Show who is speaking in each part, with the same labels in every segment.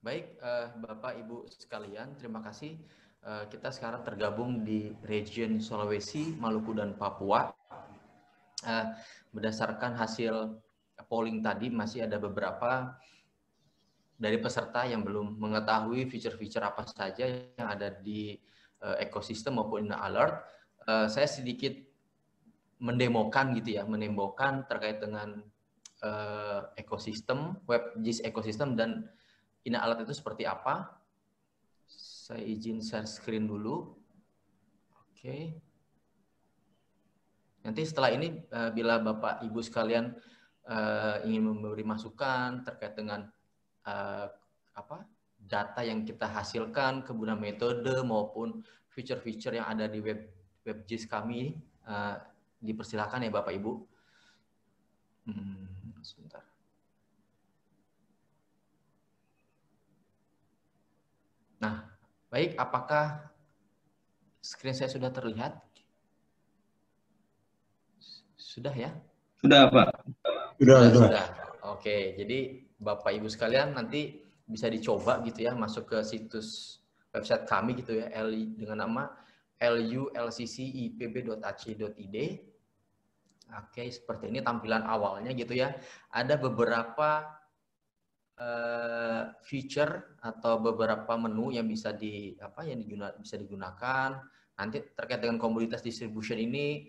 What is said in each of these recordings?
Speaker 1: Baik, Bapak Ibu sekalian, terima kasih. Kita sekarang tergabung di region Sulawesi, Maluku, dan Papua. Berdasarkan hasil polling tadi, masih ada beberapa dari peserta yang belum mengetahui fitur-fitur apa saja yang ada di ekosistem maupun alert. Saya sedikit mendemokan gitu ya, mendemokan terkait dengan ekosistem, WebGIS ekosistem dan alert itu seperti apa. Saya izin share screen dulu. Oke. Nanti setelah ini bila Bapak Ibu sekalian ingin memberi masukan terkait dengan data yang kita hasilkan, kemudian metode maupun fitur-fitur yang ada di WebGIS kami, dipersilakan ya Bapak Ibu. Sebentar. Nah, baik, apakah screen saya sudah terlihat? Sudah ya?
Speaker 2: Sudah, Pak.
Speaker 1: Sudah. Oke, jadi Bapak Ibu sekalian nanti bisa dicoba gitu ya, masuk ke situs website kami gitu ya, dengan nama lulccipb.ac.id. Oke, seperti ini tampilan awalnya gitu ya. Ada beberapa feature atau beberapa menu yang bisa bisa digunakan. Nanti terkait dengan komoditas distribution ini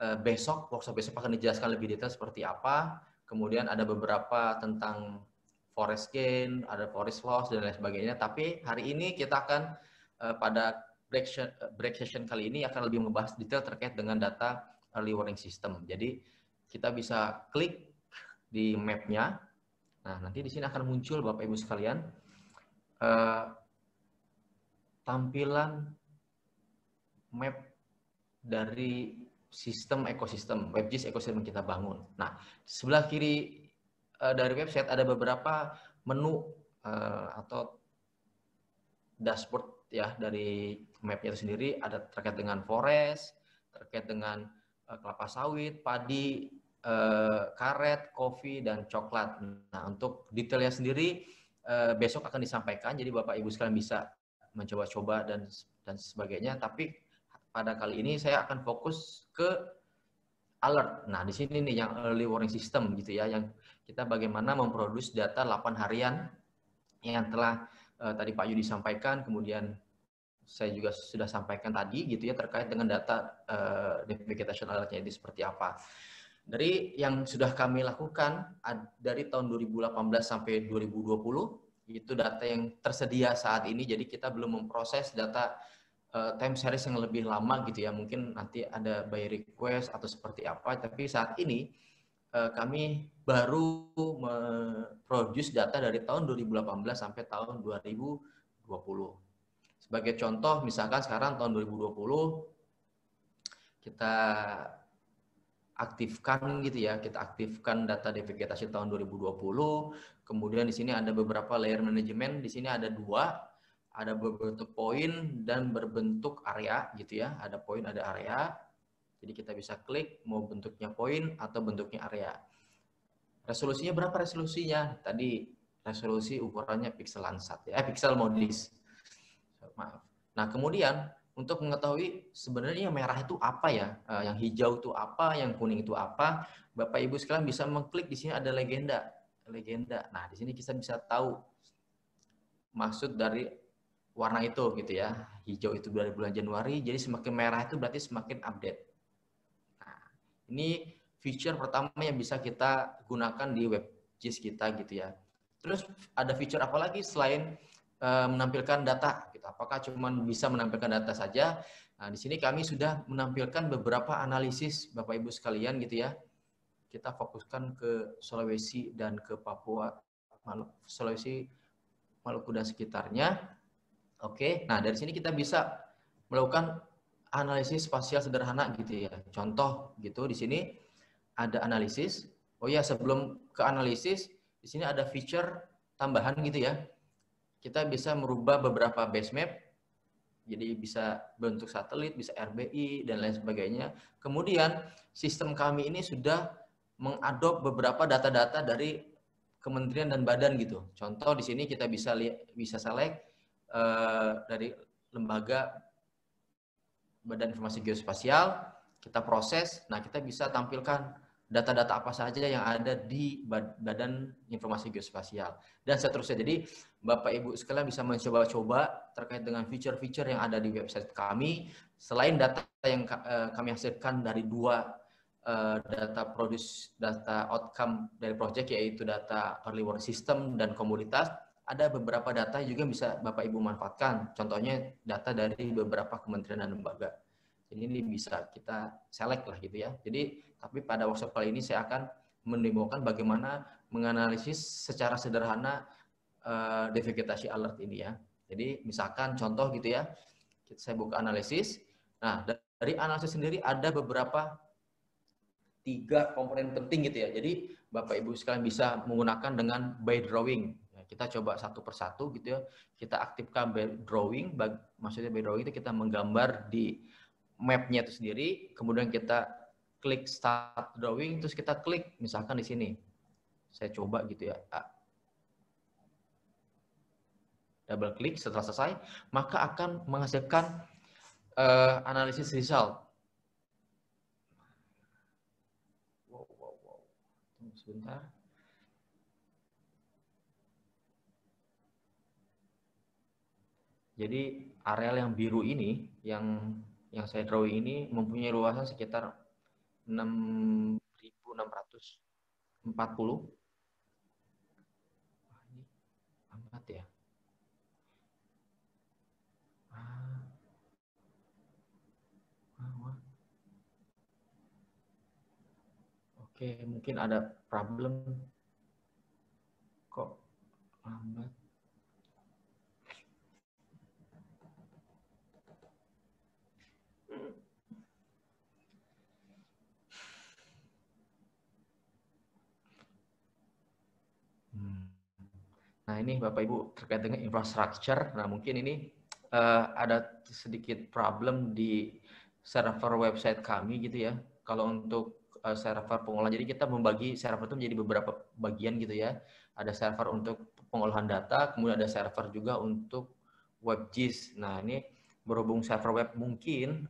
Speaker 1: workshop besok akan dijelaskan lebih detail seperti apa. Kemudian ada beberapa tentang forest gain, ada forest loss dan lain sebagainya. Tapi hari ini kita akan pada break session kali ini akan lebih membahas detail terkait dengan data early warning system. Jadi kita bisa klik di map-nya. Nah, nanti di sini akan muncul Bapak Ibu sekalian tampilan map dari sistem ekosistem, WebGIS ekosistem yang kita bangun. Nah, sebelah kiri dari website ada beberapa menu atau dashboard ya dari mapnya itu sendiri. Ada terkait dengan forest, terkait dengan kelapa sawit, padi, karet, kopi, dan coklat. Nah, untuk detailnya sendiri besok akan disampaikan, jadi Bapak Ibu sekalian bisa mencoba-coba dan sebagainya. Tapi pada kali ini saya akan fokus ke alert. Nah, di sini nih yang early warning system gitu ya, yang kita bagaimana memproduksi data 8 harian yang telah tadi Pak Yudi sampaikan, kemudian saya juga sudah sampaikan tadi gitu ya terkait dengan data vegetation alertnya itu seperti apa. Dari yang sudah kami lakukan dari tahun 2018 sampai 2020 itu data yang tersedia saat ini. Jadi kita belum memproses data time series yang lebih lama gitu ya. Mungkin nanti ada by request atau seperti apa. Tapi saat ini kami baru memproduce data dari tahun 2018 sampai tahun 2020. Sebagai contoh, misalkan sekarang tahun 2020 kita aktifkan gitu ya, kita aktifkan data vegetasi tahun 2020. Kemudian di sini ada beberapa layer manajemen, di sini ada dua, ada berbentuk poin dan berbentuk area gitu ya, ada poin ada area. Jadi kita bisa klik mau bentuknya poin atau bentuknya area. Resolusinya berapa resolusinya? Tadi resolusi ukurannya pixel Landsat ya, pixel modis. Maaf. Nah, kemudian untuk mengetahui sebenarnya yang merah itu apa ya, yang hijau itu apa, yang kuning itu apa, Bapak Ibu sekalian bisa mengklik di sini ada legenda. Nah, di sini kita bisa tahu maksud dari warna itu gitu ya. Hijau itu dari bulan Januari, jadi semakin merah itu berarti semakin update. Nah, ini feature pertama yang bisa kita gunakan di WebGIS kita gitu ya. Terus ada feature apa lagi selain menampilkan data gitu. Apakah cuma bisa menampilkan data saja? Nah, di sini kami sudah menampilkan beberapa analisis Bapak Ibu sekalian gitu ya. Kita fokuskan ke Sulawesi dan ke Papua, Sulawesi, Maluku dan sekitarnya. Oke. Nah, dari sini kita bisa melakukan analisis spasial sederhana gitu ya. Contoh gitu di sini ada analisis. Oh ya, sebelum ke analisis, di sini ada feature tambahan gitu ya. Kita bisa merubah beberapa base map, jadi bisa bentuk satelit, bisa RBI, dan lain sebagainya. Kemudian sistem kami ini sudah mengadop beberapa data-data dari kementerian dan badan gitu. Contoh di sini kita bisa select dari lembaga Badan Informasi Geospasial, kita proses, nah kita bisa tampilkan data-data apa saja yang ada di Badan Informasi Geospasial dan seterusnya. Jadi Bapak Ibu sekalian bisa mencoba-coba terkait dengan feature-feature yang ada di website kami. Selain data yang kami hasilkan dari dua data outcome dari project, yaitu data early warning system dan komoditas, ada beberapa data juga bisa Bapak Ibu manfaatkan. Contohnya data dari beberapa kementerian dan lembaga. Jadi ini bisa kita select lah gitu ya. Jadi tapi pada workshop kali ini saya akan mendemokan bagaimana menganalisis secara sederhana devegetasi alert ini ya. Jadi misalkan contoh gitu ya, saya buka analisis. Nah dari analisis sendiri ada beberapa 3 komponen penting gitu ya. Jadi Bapak Ibu sekalian bisa menggunakan dengan by drawing. Kita coba satu persatu gitu ya. Kita aktifkan by drawing. Maksudnya by drawing itu kita menggambar di map-nya itu sendiri. Kemudian kita klik start drawing. Terus kita klik misalkan di sini. Saya coba gitu ya. Double klik setelah selesai. Maka akan menghasilkan analisis result. Tunggu sebentar. Jadi areal yang biru ini, yang saya drawing ini mempunyai luasan sekitar 6.640. Wah, ini amat ya. Oke, mungkin ada problem. Kok lambat? Nah ini Bapak Ibu terkait dengan infrastructure. Nah mungkin ini ada sedikit problem di server website kami gitu ya. Kalau untuk server pengolahan, jadi kita membagi server itu menjadi beberapa bagian gitu ya. Ada server untuk pengolahan data, kemudian ada server juga untuk WebGIS. Nah ini berhubung server web mungkin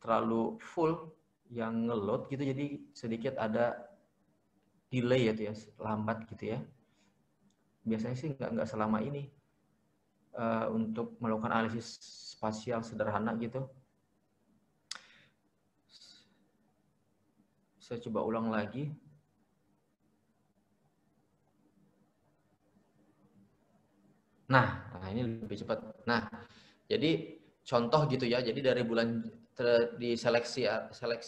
Speaker 1: terlalu full yang ngeload gitu, jadi sedikit ada delay ya, lambat gitu ya. Biasanya sih nggak selama ini untuk melakukan analisis spasial sederhana gitu. Saya coba ulang lagi. Nah ini lebih cepat. Nah, jadi contoh gitu ya. Jadi dari bulan di seleksi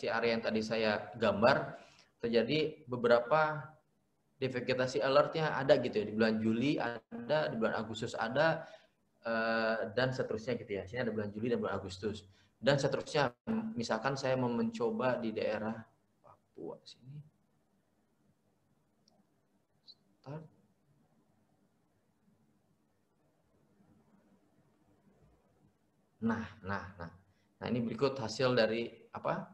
Speaker 1: area yang tadi saya gambar, terjadi beberapa devegetasi alertnya ada gitu ya. Di bulan Juli ada, di bulan Agustus ada, dan seterusnya gitu ya. Sini ada bulan Juli dan bulan Agustus. Dan seterusnya, misalkan saya mau mencoba di daerah Papua sini. Start. Nah ini berikut hasil dari apa?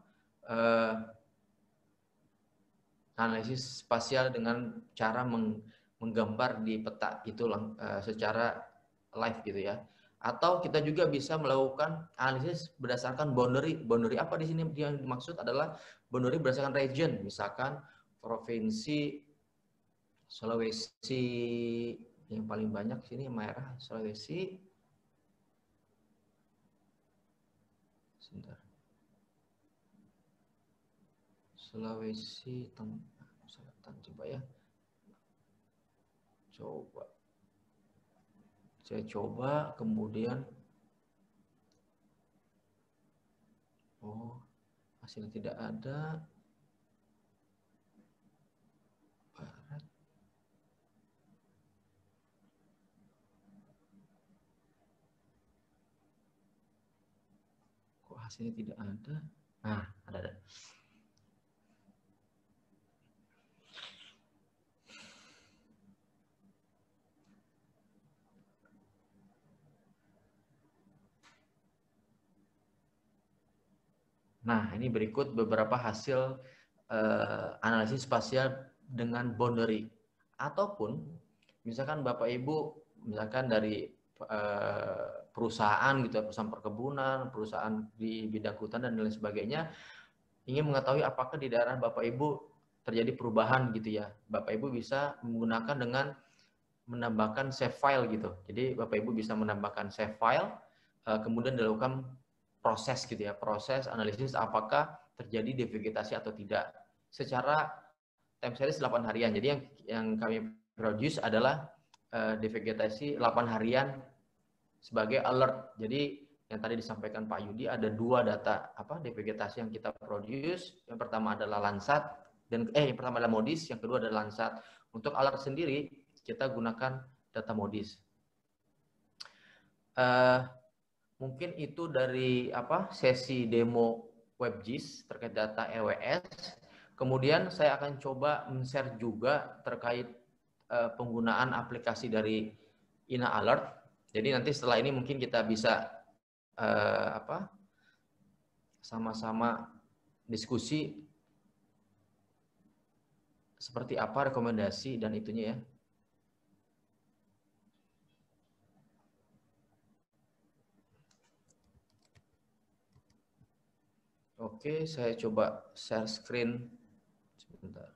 Speaker 1: Analisis spasial dengan cara menggambar di peta itu secara live gitu ya. Atau kita juga bisa melakukan analisis berdasarkan boundary. Boundary apa di sini yang dimaksud adalah boundary berdasarkan region. Misalkan provinsi Sulawesi yang paling banyak sini merah, Sulawesi. Sebentar. Sulawesi Selatan, coba ya. Saya coba kemudian hasilnya tidak ada. Barat. Kok hasilnya tidak ada? Nah, ada. Nah, ini berikut beberapa hasil analisis spasial dengan boundary. Ataupun misalkan Bapak Ibu misalkan dari perusahaan gitu, perusahaan perkebunan, perusahaan di bidang hutan dan lain sebagainya, ingin mengetahui apakah di daerah Bapak Ibu terjadi perubahan gitu ya. Bapak Ibu bisa menggunakan dengan menambahkan save file gitu. Jadi Bapak Ibu bisa menambahkan save file, kemudian dilakukan proses gitu ya, proses analisis apakah terjadi devegetasi atau tidak. Secara time series 8 harian. Jadi yang kami produce adalah devegetasi 8 harian sebagai alert. Jadi yang tadi disampaikan Pak Yudi ada 2 data devegetasi yang kita produce. Yang pertama adalah Landsat dan yang pertama adalah MODIS, yang kedua adalah Landsat. Untuk alert sendiri kita gunakan data MODIS. Mungkin itu dari sesi demo WebGIS terkait data EWS. Kemudian saya akan coba men-share juga terkait penggunaan aplikasi dari Ina Alert. Jadi nanti setelah ini mungkin kita bisa sama-sama diskusi seperti apa rekomendasi dan itunya ya. Oke, saya coba share screen sebentar.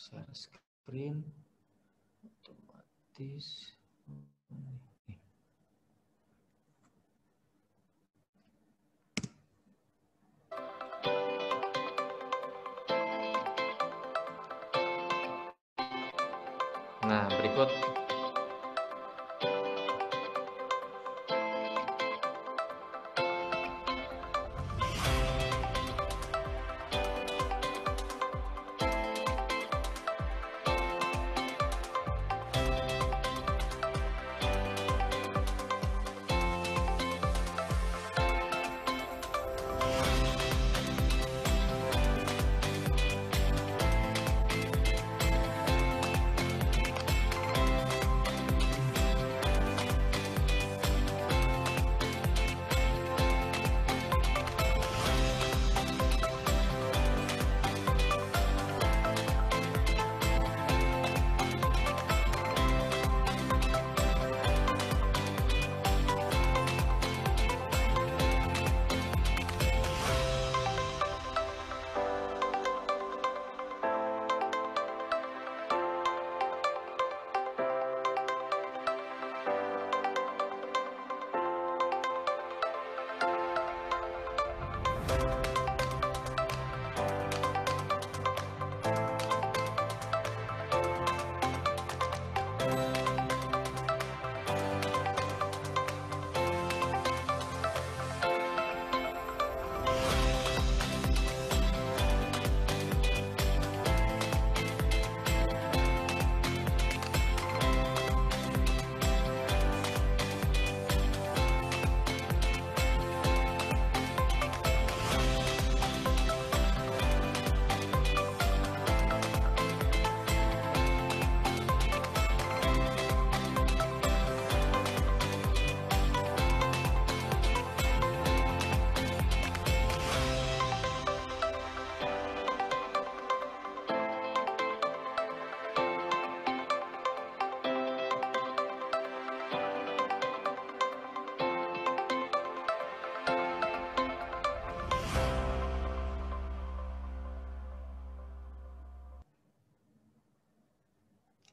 Speaker 1: Share screen otomatis. Nah, berikut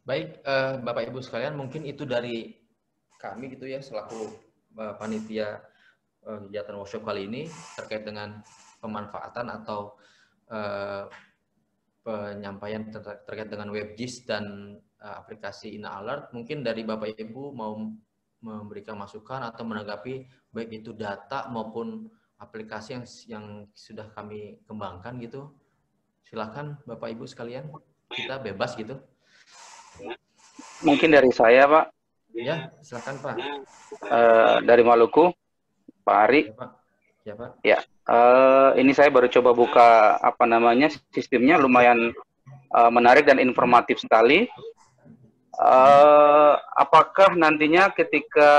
Speaker 1: baik, Bapak Ibu sekalian, mungkin itu dari kami gitu ya selaku panitia kegiatan workshop kali ini terkait dengan pemanfaatan atau penyampaian terkait dengan WebGIS dan aplikasi Ina Alert. Mungkin dari Bapak Ibu mau memberikan masukan atau menanggapi baik itu data maupun aplikasi yang sudah kami kembangkan gitu. Silakan Bapak Ibu sekalian, kita bebas gitu.
Speaker 2: Mungkin dari saya, Pak.
Speaker 1: Ya, silakan Pak.
Speaker 2: Dari Maluku, Pak Ari.
Speaker 1: Ya Pak. Ya Pak.
Speaker 2: Ya, ini saya baru coba buka apa namanya sistemnya, lumayan menarik dan informatif sekali. Apakah nantinya ketika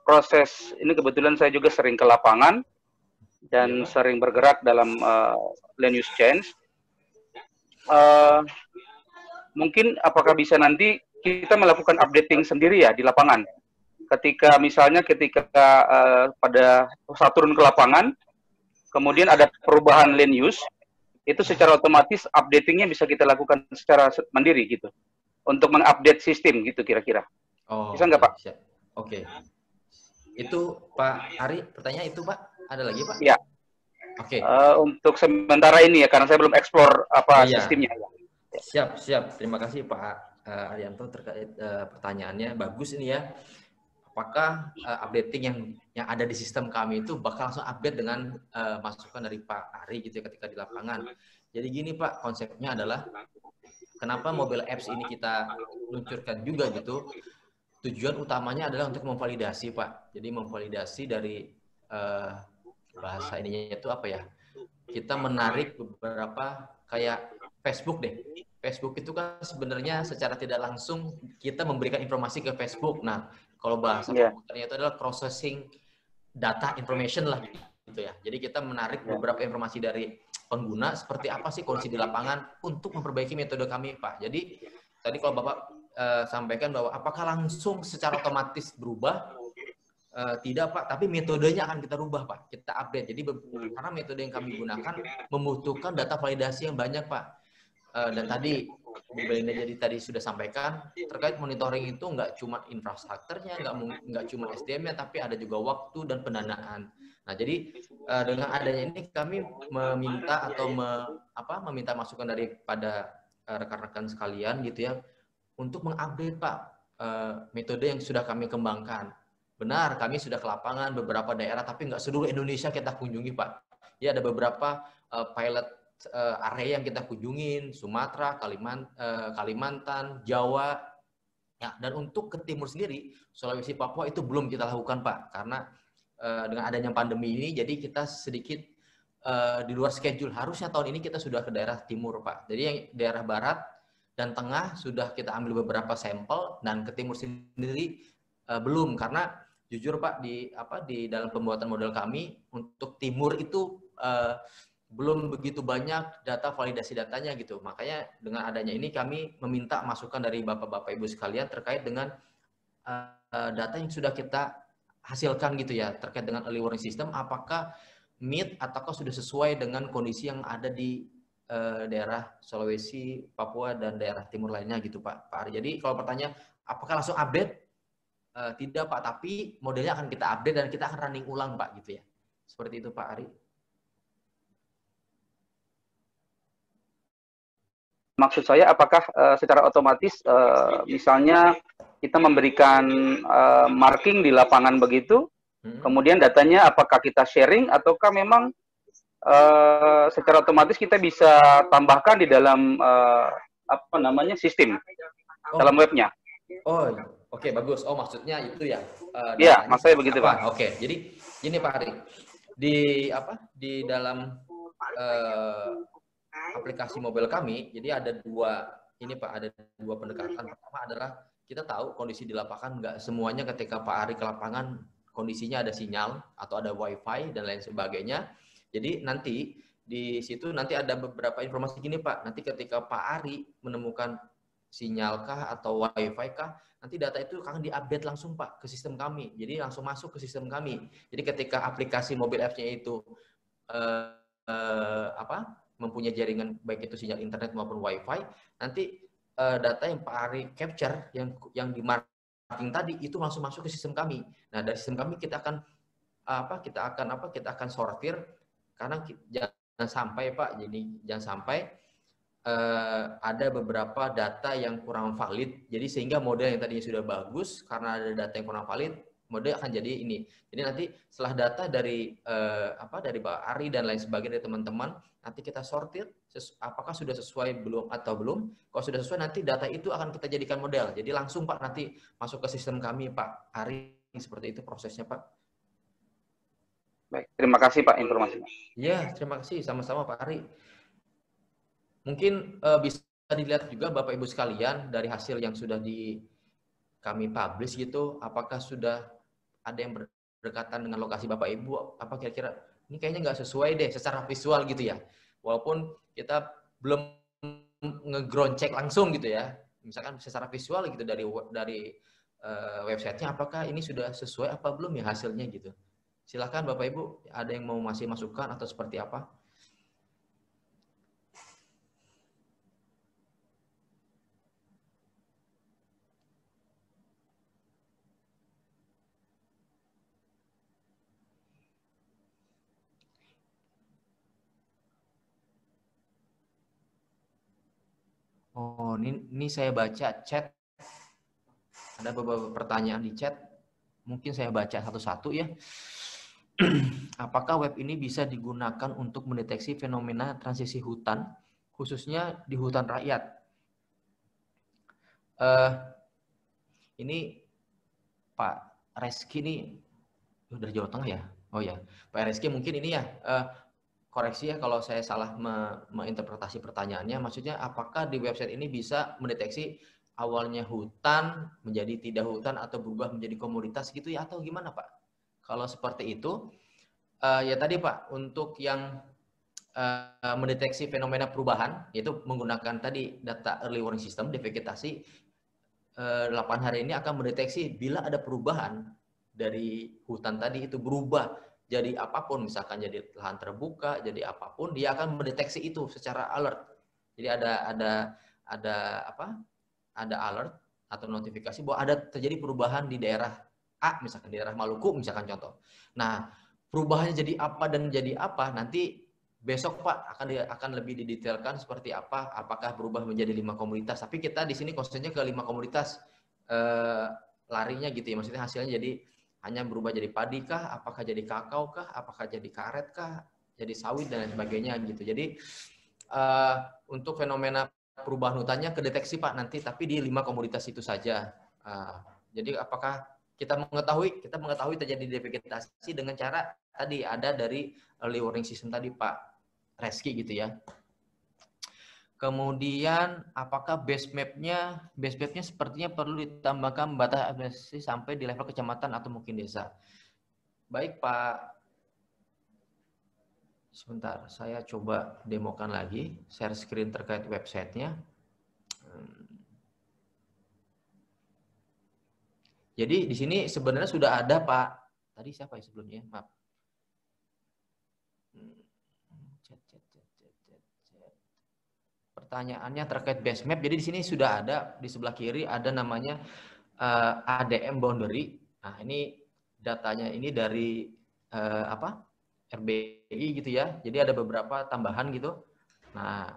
Speaker 2: proses ini, kebetulan saya juga sering ke lapangan dan sering bergerak dalam land use change, mungkin apakah bisa nanti kita melakukan updating sendiri ya di lapangan? Ketika pada saat turun ke lapangan, kemudian ada perubahan land use, itu secara otomatis updatingnya bisa kita lakukan secara mandiri gitu, untuk mengupdate sistem gitu kira-kira. Bisa nggak Pak?
Speaker 1: Siap. Oke. Itu Pak Ari, pertanyaan itu Pak? Ada lagi Pak?
Speaker 2: Ya.
Speaker 1: Oke.
Speaker 2: Untuk sementara ini ya, karena saya belum explore sistemnya.
Speaker 1: Siap. Terima kasih Pak Arianto terkait pertanyaannya. Bagus ini ya. Apakah updating yang ada di sistem kami itu bakal langsung update dengan masukan dari Pak Ari gitu ya ketika di lapangan. Jadi gini Pak, konsepnya adalah kenapa mobile apps ini kita luncurkan juga gitu. Tujuan utamanya adalah untuk memvalidasi Pak. Jadi memvalidasi dari bahasa ininya itu apa ya? Kita menarik beberapa kayak Facebook deh. Facebook itu kan sebenarnya secara tidak langsung kita memberikan informasi ke Facebook. Nah, kalau bahasa komputernya itu adalah processing data information lah gitu ya. Jadi kita menarik beberapa informasi dari pengguna seperti apa sih kondisi di lapangan untuk memperbaiki metode kami, Pak. Jadi tadi kalau Bapak sampaikan bahwa apakah langsung secara otomatis berubah? Tidak Pak, tapi metodenya akan kita rubah Pak, kita update. Jadi karena metode yang kami gunakan membutuhkan data validasi yang banyak Pak. Dan tadi Bu Belinda jadi tadi sudah sampaikan terkait monitoring itu nggak cuma infrastrukturnya, nggak cuma SDM-nya, tapi ada juga waktu dan pendanaan. Nah jadi dengan adanya ini kami meminta atau meminta masukan daripada rekan-rekan sekalian gitu ya untuk mengupdate Pak metode yang sudah kami kembangkan. Benar, kami sudah ke lapangan beberapa daerah, tapi nggak seluruh Indonesia kita kunjungi, Pak. Ya, ada beberapa pilot area yang kita kunjungin, Sumatera, Kalimantan, Jawa. Ya, dan untuk ke timur sendiri, Sulawesi, Papua itu belum kita lakukan, Pak. Karena dengan adanya pandemi ini, jadi kita sedikit di luar schedule. Harusnya tahun ini kita sudah ke daerah timur, Pak. Jadi yang daerah barat dan tengah sudah kita ambil beberapa sampel, dan ke timur sendiri belum, karena jujur Pak di dalam pembuatan model kami untuk timur itu belum begitu banyak data validasi datanya gitu. Makanya dengan adanya ini kami meminta masukan dari Bapak-bapak Ibu sekalian terkait dengan data yang sudah kita hasilkan gitu ya, terkait dengan early warning system apakah meet ataukah sudah sesuai dengan kondisi yang ada di daerah Sulawesi, Papua dan daerah timur lainnya gitu Pak Ari. Jadi kalau pertanyaan apakah langsung update? Tidak Pak, tapi modelnya akan kita update dan kita akan running ulang Pak gitu ya. Seperti itu Pak Ari.
Speaker 2: Maksud saya apakah secara otomatis misalnya kita memberikan marking di lapangan begitu, kemudian datanya apakah kita sharing ataukah memang secara otomatis kita bisa tambahkan di dalam sistem dalam webnya?
Speaker 1: Oh, oke, bagus. Oh, maksudnya itu ya?
Speaker 2: Iya, maksudnya begitu Pak.
Speaker 1: Oke, jadi gini Pak Ari, di dalam aplikasi mobile kami, jadi ada dua pendekatan. Pertama adalah kita tahu kondisi di lapangan nggak semuanya ketika Pak Ari ke lapangan kondisinya ada sinyal atau ada wifi dan lain sebagainya. Jadi nanti di situ nanti ada beberapa informasi gini Pak. Nanti ketika Pak Ari menemukan sinyal kah atau wifi kah, nanti data itu akan diupdate langsung Pak ke sistem kami. Jadi langsung masuk ke sistem kami. Jadi ketika aplikasi mobile apps-nya itu mempunyai jaringan baik itu sinyal internet maupun wifi, nanti data yang Pak Ari capture yang di marking tadi itu langsung masuk ke sistem kami. Nah, dari sistem kami kita akan sortir karena jangan sampai Pak, jadi jangan sampai ada beberapa data yang kurang valid, jadi sehingga model yang tadinya sudah bagus karena ada data yang kurang valid, model akan jadi ini. Jadi nanti setelah data dari dari Pak Ari dan lain sebagainya dari teman-teman, nanti kita sortir apakah sudah sesuai belum atau belum. Kalau sudah sesuai, nanti data itu akan kita jadikan model. Jadi langsung Pak nanti masuk ke sistem kami Pak Ari, seperti itu prosesnya Pak.
Speaker 2: Baik, terima kasih Pak informasinya.
Speaker 1: Ya, terima kasih sama-sama Pak Ari. Mungkin bisa dilihat juga Bapak Ibu sekalian dari hasil yang sudah kami publish gitu, apakah sudah ada yang berdekatan dengan lokasi Bapak Ibu, apa kira-kira ini kayaknya nggak sesuai deh secara visual gitu ya. Walaupun kita belum nge-ground check langsung gitu ya. Misalkan secara visual gitu dari websitenya, apakah ini sudah sesuai apa belum ya hasilnya gitu. Silakan Bapak Ibu, ada yang mau masih masukan atau seperti apa? Oh, ini saya baca chat. Ada beberapa pertanyaan di chat. Mungkin saya baca satu-satu ya. Apakah web ini bisa digunakan untuk mendeteksi fenomena transisi hutan, khususnya di hutan rakyat? Ini Pak Reski ini dari Jawa Tengah ya? Oh ya, Pak Reski mungkin ini ya. Koreksi ya kalau saya salah menginterpretasi pertanyaannya. Maksudnya apakah di website ini bisa mendeteksi awalnya hutan menjadi tidak hutan atau berubah menjadi komoditas gitu ya, atau gimana Pak? Kalau seperti itu, ya tadi Pak, untuk yang mendeteksi fenomena perubahan, yaitu menggunakan tadi data early warning system di vegetasi, 8 hari ini akan mendeteksi bila ada perubahan dari hutan tadi itu berubah jadi apapun, misalkan jadi lahan terbuka, jadi apapun, dia akan mendeteksi itu secara alert. Jadi ada alert atau notifikasi bahwa ada terjadi perubahan di daerah A, misalkan di daerah Maluku, misalkan contoh. Nah, perubahannya jadi apa dan jadi apa nanti besok Pak akan lebih didetailkan seperti apa, apakah berubah menjadi 5 komoditas. Tapi kita di sini konsennya ke 5 komoditas larinya gitu ya, maksudnya hasilnya jadi hanya berubah jadi padi kah, apakah jadi kakao kah, apakah jadi karet kah, jadi sawit dan lain sebagainya gitu. Jadi untuk fenomena perubahan hutannya kedeteksi Pak nanti, tapi di 5 komoditas itu saja. Jadi apakah kita mengetahui terjadi devegetasi dengan cara tadi ada dari early warning system tadi Pak Reski gitu ya. Kemudian apakah base mapnya sepertinya perlu ditambahkan batas administrasi sampai di level kecamatan atau mungkin desa. Baik Pak, sebentar saya coba demokan lagi share screen terkait websitenya. Jadi di sini sebenarnya sudah ada Pak. Tadi siapa ya sebelumnya? Maaf. Pertanyaannya terkait base map. Jadi di sini sudah ada di sebelah kiri ada namanya ADM boundary. Nah, ini datanya ini dari RBI gitu ya. Jadi ada beberapa tambahan gitu. Nah,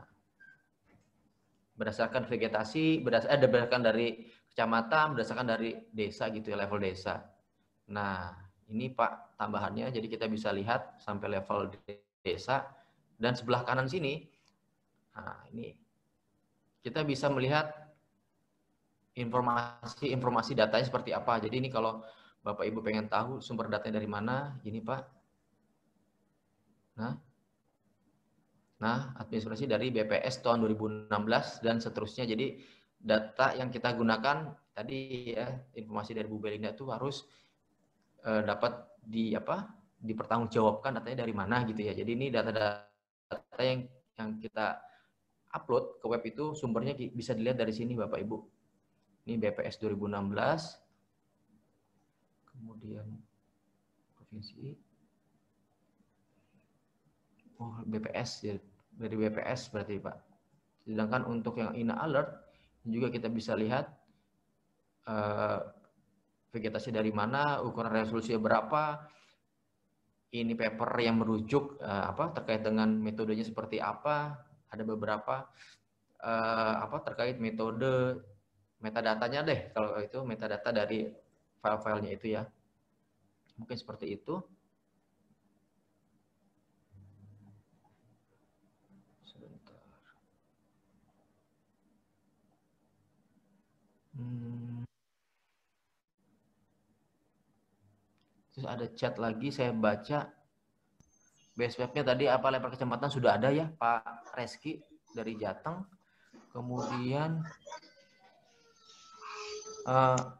Speaker 1: berdasarkan vegetasi, berdasarkan dari kecamatan, berdasarkan dari desa gitu ya, level desa. Nah, ini Pak tambahannya. Jadi kita bisa lihat sampai level desa dan sebelah kanan sini. Nah, ini kita bisa melihat informasi datanya seperti apa. Jadi ini kalau Bapak Ibu pengen tahu sumber datanya dari mana, ini Pak. Nah, administrasi dari BPS tahun 2016 dan seterusnya. Jadi data yang kita gunakan tadi ya, informasi dari Bu Belinda itu harus dapat dipertanggungjawabkan datanya dari mana gitu ya. Jadi ini data yang kita upload ke web itu sumbernya bisa dilihat dari sini Bapak Ibu. Ini BPS 2016. Kemudian provinsi. Oh, BPS ya. Dari BPS berarti Pak. Sedangkan untuk yang INA alert juga kita bisa lihat vegetasi dari mana, ukuran resolusinya berapa. Ini paper yang merujuk terkait dengan metodenya seperti apa. Ada beberapa. terkait metode metadatanya deh, kalau itu metadata dari file-filenya itu ya. Mungkin seperti itu. Sebentar. Terus ada chat lagi, saya baca. Base webnya tadi apa, lempar kecamatan sudah ada ya, Pak Reski dari Jateng. Kemudian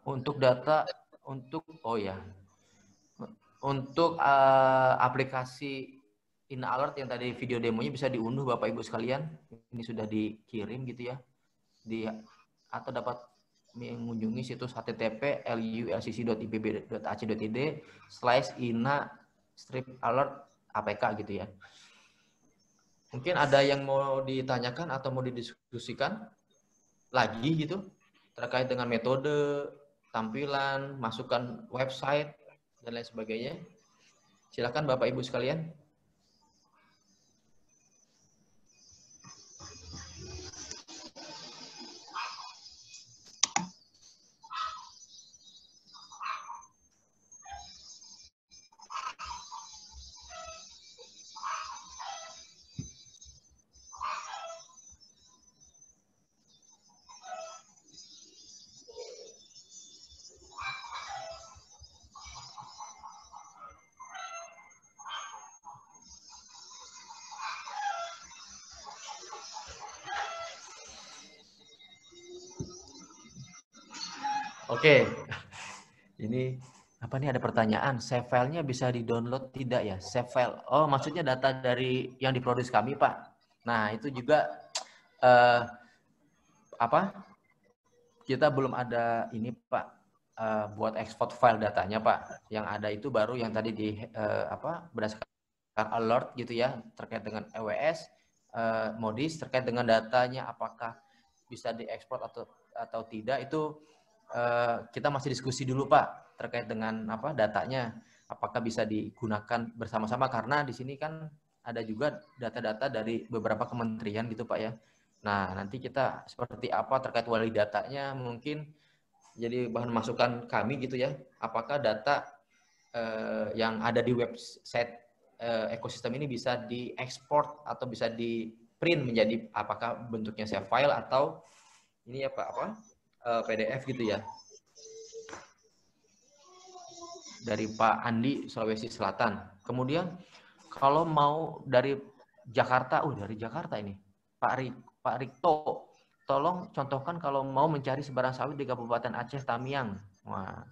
Speaker 1: untuk data, untuk untuk aplikasi InAlert yang tadi video demonya bisa diunduh Bapak Ibu sekalian. Ini sudah dikirim gitu ya. Atau dapat mengunjungi situs http://lulcc.ipb.ac.id/ina-alert-apk gitu ya. Mungkin ada yang mau ditanyakan atau mau didiskusikan lagi gitu terkait dengan metode, tampilan, masukan website dan lain sebagainya. Silakan Bapak Ibu sekalian. Oke, ini apa nih, ada pertanyaan, save filenya bisa di-download tidak ya? Save file, oh maksudnya data dari yang diproduksi kami Pak. Nah itu juga kita belum ada ini Pak, buat export file datanya Pak. Yang ada itu baru yang tadi di berdasarkan alert gitu ya, terkait dengan EWS, modis, terkait dengan datanya apakah bisa diekspor atau tidak, itu kita masih diskusi dulu Pak terkait dengan datanya, apakah bisa digunakan bersama-sama, karena di sini kan ada juga data-data dari beberapa kementerian gitu Pak ya. Nah nanti kita seperti apa terkait wali datanya, mungkin jadi bahan masukan kami gitu ya, apakah data yang ada di website ekosistem ini bisa diekspor atau bisa di print menjadi apakah bentuknya save file atau ini ya Pak PDF gitu ya. Dari Pak Andi, Sulawesi Selatan. Kemudian kalau mau dari Jakarta, dari Jakarta ini, Pak Rikto, tolong contohkan kalau mau mencari sebarang sawit di Kabupaten Aceh Tamiang. Wah.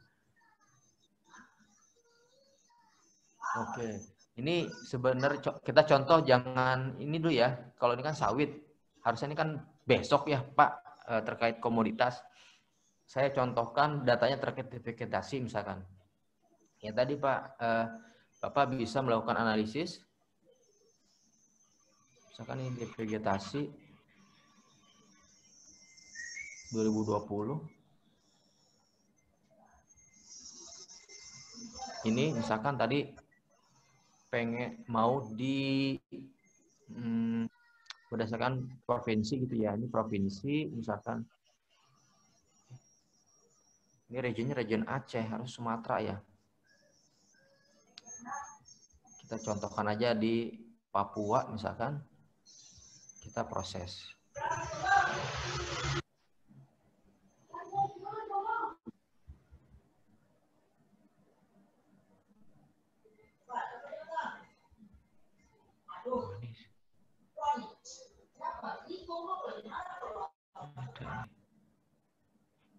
Speaker 1: Oke. Ini sebenarnya kita contoh jangan ini dulu ya. Kalau ini kan sawit, harusnya ini kan besok ya Pak, terkait komoditas. Saya contohkan datanya terkait vegetasi misalkan. Ya tadi Pak, Bapak bisa melakukan analisis. Misalkan ini vegetasi 2020. Ini misalkan tadi pengen mau di berdasarkan provinsi gitu ya. Ini provinsi misalkan. Ini regionnya region Aceh, harus Sumatera ya. Kita contohkan aja di Papua misalkan. Kita proses.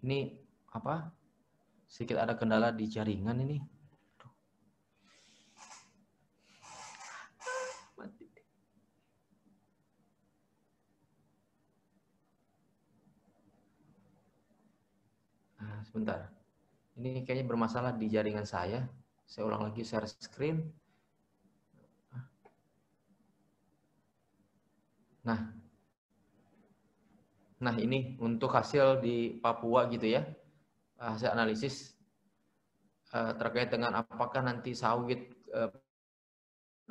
Speaker 1: Ini apa? Sedikit ada kendala di jaringan ini. Nah, sebentar. Ini kayaknya bermasalah di jaringan saya. Saya ulang lagi share screen. Nah ini untuk hasil di Papua gitu ya. Hasil analisis terkait dengan apakah nanti sawit,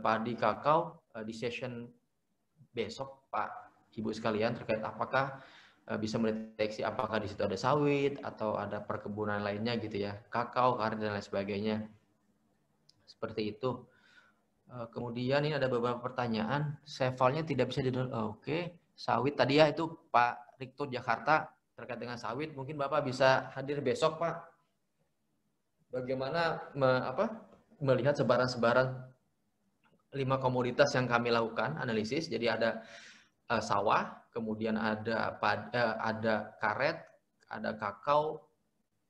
Speaker 1: padi, kakao di session besok Pak Ibu sekalian terkait apakah bisa mendeteksi apakah di situ ada sawit atau ada perkebunan lainnya gitu ya, kakao, karet dan lain sebagainya. Seperti itu. Kemudian ini ada beberapa pertanyaan. File-nya tidak bisa di-download. Oke, sawit tadi ya itu Pak Rikto Jakarta terkait dengan sawit. Mungkin Bapak bisa hadir besok Pak. Bagaimana melihat sebaran-sebaran 5 komoditas yang kami lakukan analisis. Jadi ada sawah, kemudian ada karet, ada kakao,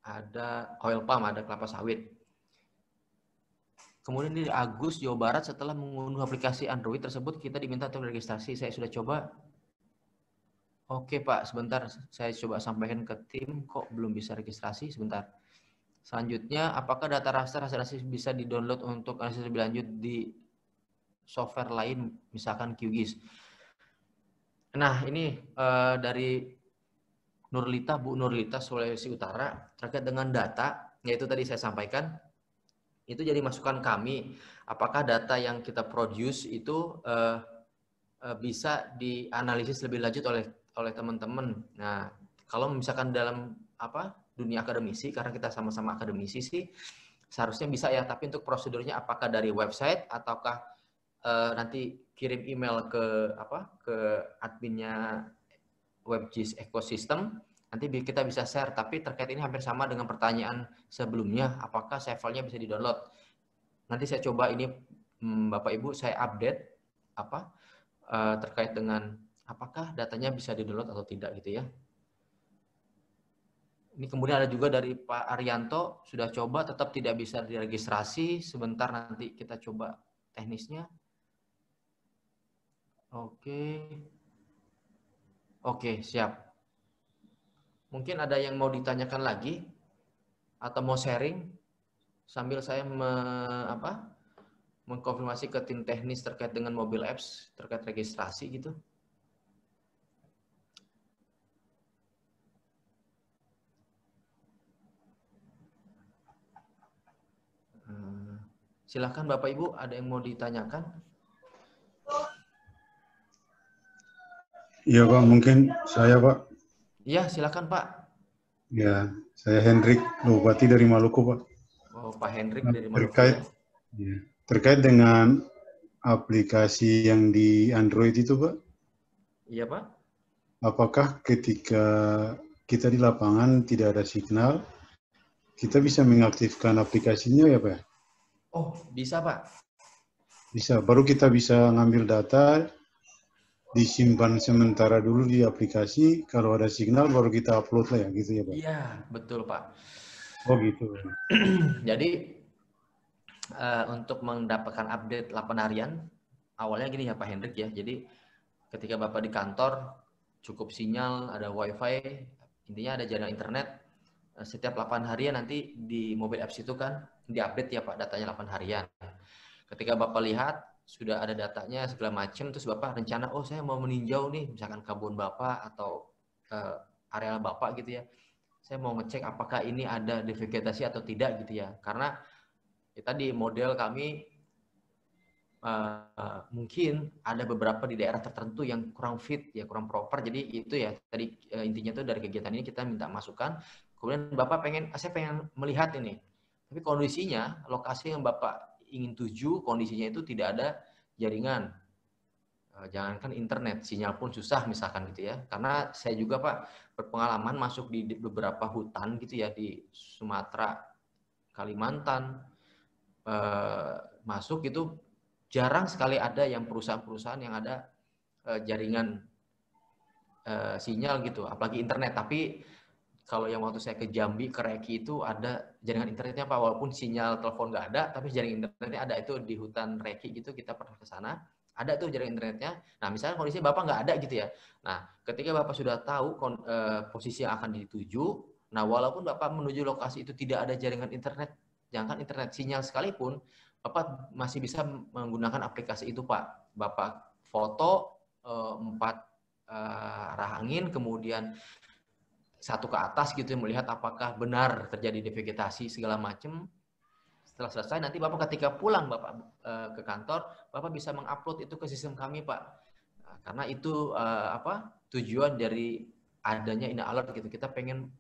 Speaker 1: ada oil palm, ada kelapa sawit. Kemudian di Agus, Jawa Barat, setelah mengunduh aplikasi Android tersebut, kita diminta untuk registrasi. Saya sudah coba. Oke Pak, sebentar. Saya coba sampaikan ke tim, kok belum bisa registrasi? Sebentar. Selanjutnya, apakah data raster hasil bisa di-download untuk analisis lebih lanjut di software lain, misalkan QGIS? Nah, ini dari Nurlita, Bu Nurlita, Sulawesi Utara, terkait dengan data, yaitu tadi saya sampaikan, itu jadi masukan kami, apakah data yang kita produce itu bisa dianalisis lebih lanjut oleh teman-teman. Nah, kalau misalkan dalam dunia akademisi, karena kita sama-sama akademisi sih, seharusnya bisa ya, tapi untuk prosedurnya apakah dari website ataukah nanti kirim email ke adminnya WebGIS Ecosystem, nanti kita bisa share, tapi terkait ini hampir sama dengan pertanyaan sebelumnya, apakah file-nya bisa di-download. Nanti saya coba ini, Bapak Ibu, saya update terkait dengan apakah datanya bisa di-download atau tidak gitu ya. Ini kemudian ada juga dari Pak Arianto, sudah coba tetap tidak bisa diregistrasi, sebentar nanti kita coba teknisnya. Oke, siap. Mungkin ada yang mau ditanyakan lagi atau mau sharing sambil saya mengkonfirmasi ke tim teknis terkait dengan mobile apps terkait registrasi gitu. Silakan Bapak Ibu, ada yang mau ditanyakan?
Speaker 3: Iya Pak, mungkin saya Pak.
Speaker 1: Iya, silakan Pak.
Speaker 3: Ya, saya Hendrik Bupati dari Maluku Pak.
Speaker 1: Oh, Pak Hendrik dari Maluku.
Speaker 3: Terkait dengan aplikasi yang di Android itu Pak.
Speaker 1: Iya Pak.
Speaker 3: Apakah ketika kita di lapangan tidak ada signal, kita bisa mengaktifkan aplikasinya ya Pak?
Speaker 1: Oh, bisa Pak.
Speaker 3: Bisa, baru kita bisa ngambil data, disimpan sementara dulu di aplikasi, kalau ada signal baru kita upload lah ya, gitu ya Pak?
Speaker 1: Iya, betul Pak.
Speaker 3: Oh gitu.
Speaker 1: Jadi, untuk mendapatkan update 8 harian, awalnya gini ya Pak Hendrik ya, jadi ketika Bapak di kantor, cukup sinyal, ada wifi, intinya ada jaringan internet, setiap 8 harian nanti di mobile apps itu kan diupdate ya Pak, datanya 8 harian. Ketika Bapak lihat, sudah ada datanya segala macam, terus Bapak rencana, oh saya mau meninjau nih, misalkan kebun Bapak atau area Bapak gitu ya. Saya mau ngecek apakah ini ada devegetasi atau tidak gitu ya. Karena tadi model kami mungkin ada beberapa di daerah tertentu yang kurang fit, ya kurang proper. Jadi itu ya, tadi intinya tuh dari kegiatan ini kita minta masukan. Kemudian Bapak saya pengen melihat ini. Tapi kondisinya, lokasi yang Bapak ingin tuju, kondisinya itu tidak ada jaringan. Jangankan internet, sinyal pun susah misalkan gitu ya. Karena saya juga Pak berpengalaman masuk di beberapa hutan gitu ya, di Sumatera, Kalimantan, masuk itu jarang sekali ada yang perusahaan-perusahaan yang ada jaringan sinyal gitu, apalagi internet. Tapi kalau yang waktu saya ke Jambi, ke Reki itu ada jaringan internetnya Pak, walaupun sinyal telepon nggak ada, tapi jaringan internetnya ada. Itu di hutan Reki gitu, kita pernah ke sana, ada tuh jaringan internetnya. Nah, misalnya kondisinya Bapak nggak ada gitu ya. Nah, ketika Bapak sudah tahu posisi yang akan dituju, nah walaupun Bapak menuju lokasi itu tidak ada jaringan internet, jangankan internet sinyal sekalipun, Bapak masih bisa menggunakan aplikasi itu Pak. Bapak foto 4 arah angin, kemudian satu ke atas gitu, melihat apakah benar terjadi devegetasi segala macam. Setelah selesai nanti Bapak ketika pulang Bapak ke kantor, Bapak bisa mengupload itu ke sistem kami Pak. Nah, Karena itu tujuan dari adanya ini alert gitu. Kita pengen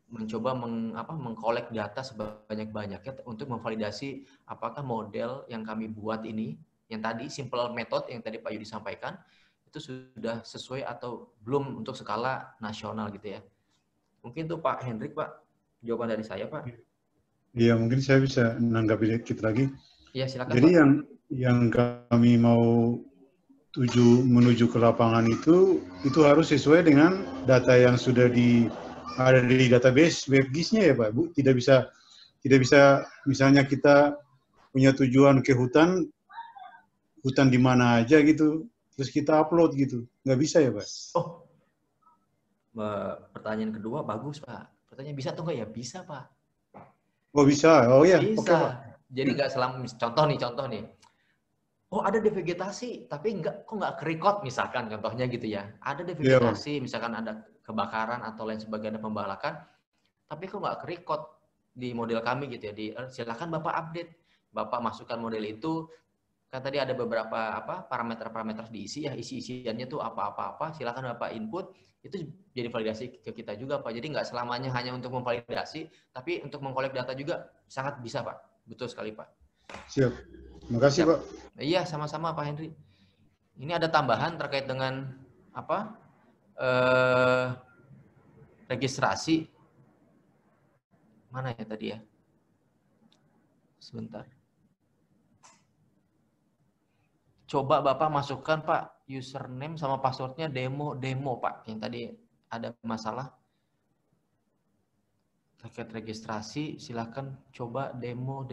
Speaker 1: mencoba mengkolek data sebanyak-banyaknya untuk memvalidasi apakah model yang kami buat ini, yang tadi simple method yang tadi Pak Yudi sampaikan, itu sudah sesuai atau belum untuk skala nasional gitu ya. Mungkin tuh Pak Hendrik, Pak, jawaban dari saya, Pak.
Speaker 3: Iya, mungkin saya bisa menanggapi dikit lagi.
Speaker 1: Iya, silakan,
Speaker 3: Jadi
Speaker 1: Pak.
Speaker 3: yang kami mau menuju ke lapangan itu harus sesuai dengan data yang sudah ada di database WebGIS-nya ya Pak Bu. Tidak bisa misalnya kita punya tujuan ke hutan di mana aja gitu, terus kita upload gitu, nggak bisa ya Pak?
Speaker 1: Oh, pertanyaan kedua bagus Pak. Pertanyaan bisa atau enggak ya? Bisa Pak.
Speaker 3: Oh bisa, oh ya.
Speaker 1: Bisa.
Speaker 3: Oke, Pak.
Speaker 1: Jadi nggak selama contoh nih. Oh ada devegetasi, tapi kok nggak kerekod misalkan contohnya gitu ya. Ada devegetasi, misalkan ada kebakaran atau lain sebagainya pembalakan, tapi kok nggak kerekod di model kami gitu ya. Silakan Bapak update, Bapak masukkan model itu. Kan tadi ada beberapa parameter-parameter diisi ya, isi-isiannya tuh apa-apa, silakan Bapak input, itu jadi validasi ke kita juga Pak. Jadi nggak selamanya hanya untuk memvalidasi, tapi untuk mengkolek data juga sangat bisa Pak. Betul sekali Pak.
Speaker 3: Siap. Terima kasih Pak.
Speaker 1: Iya, sama-sama Pak Henry. Ini ada tambahan terkait dengan registrasi. Mana ya tadi ya? Sebentar. Coba Bapak masukkan Pak username sama passwordnya demo Pak. Yang tadi ada masalah terkait registrasi, silahkan coba demo.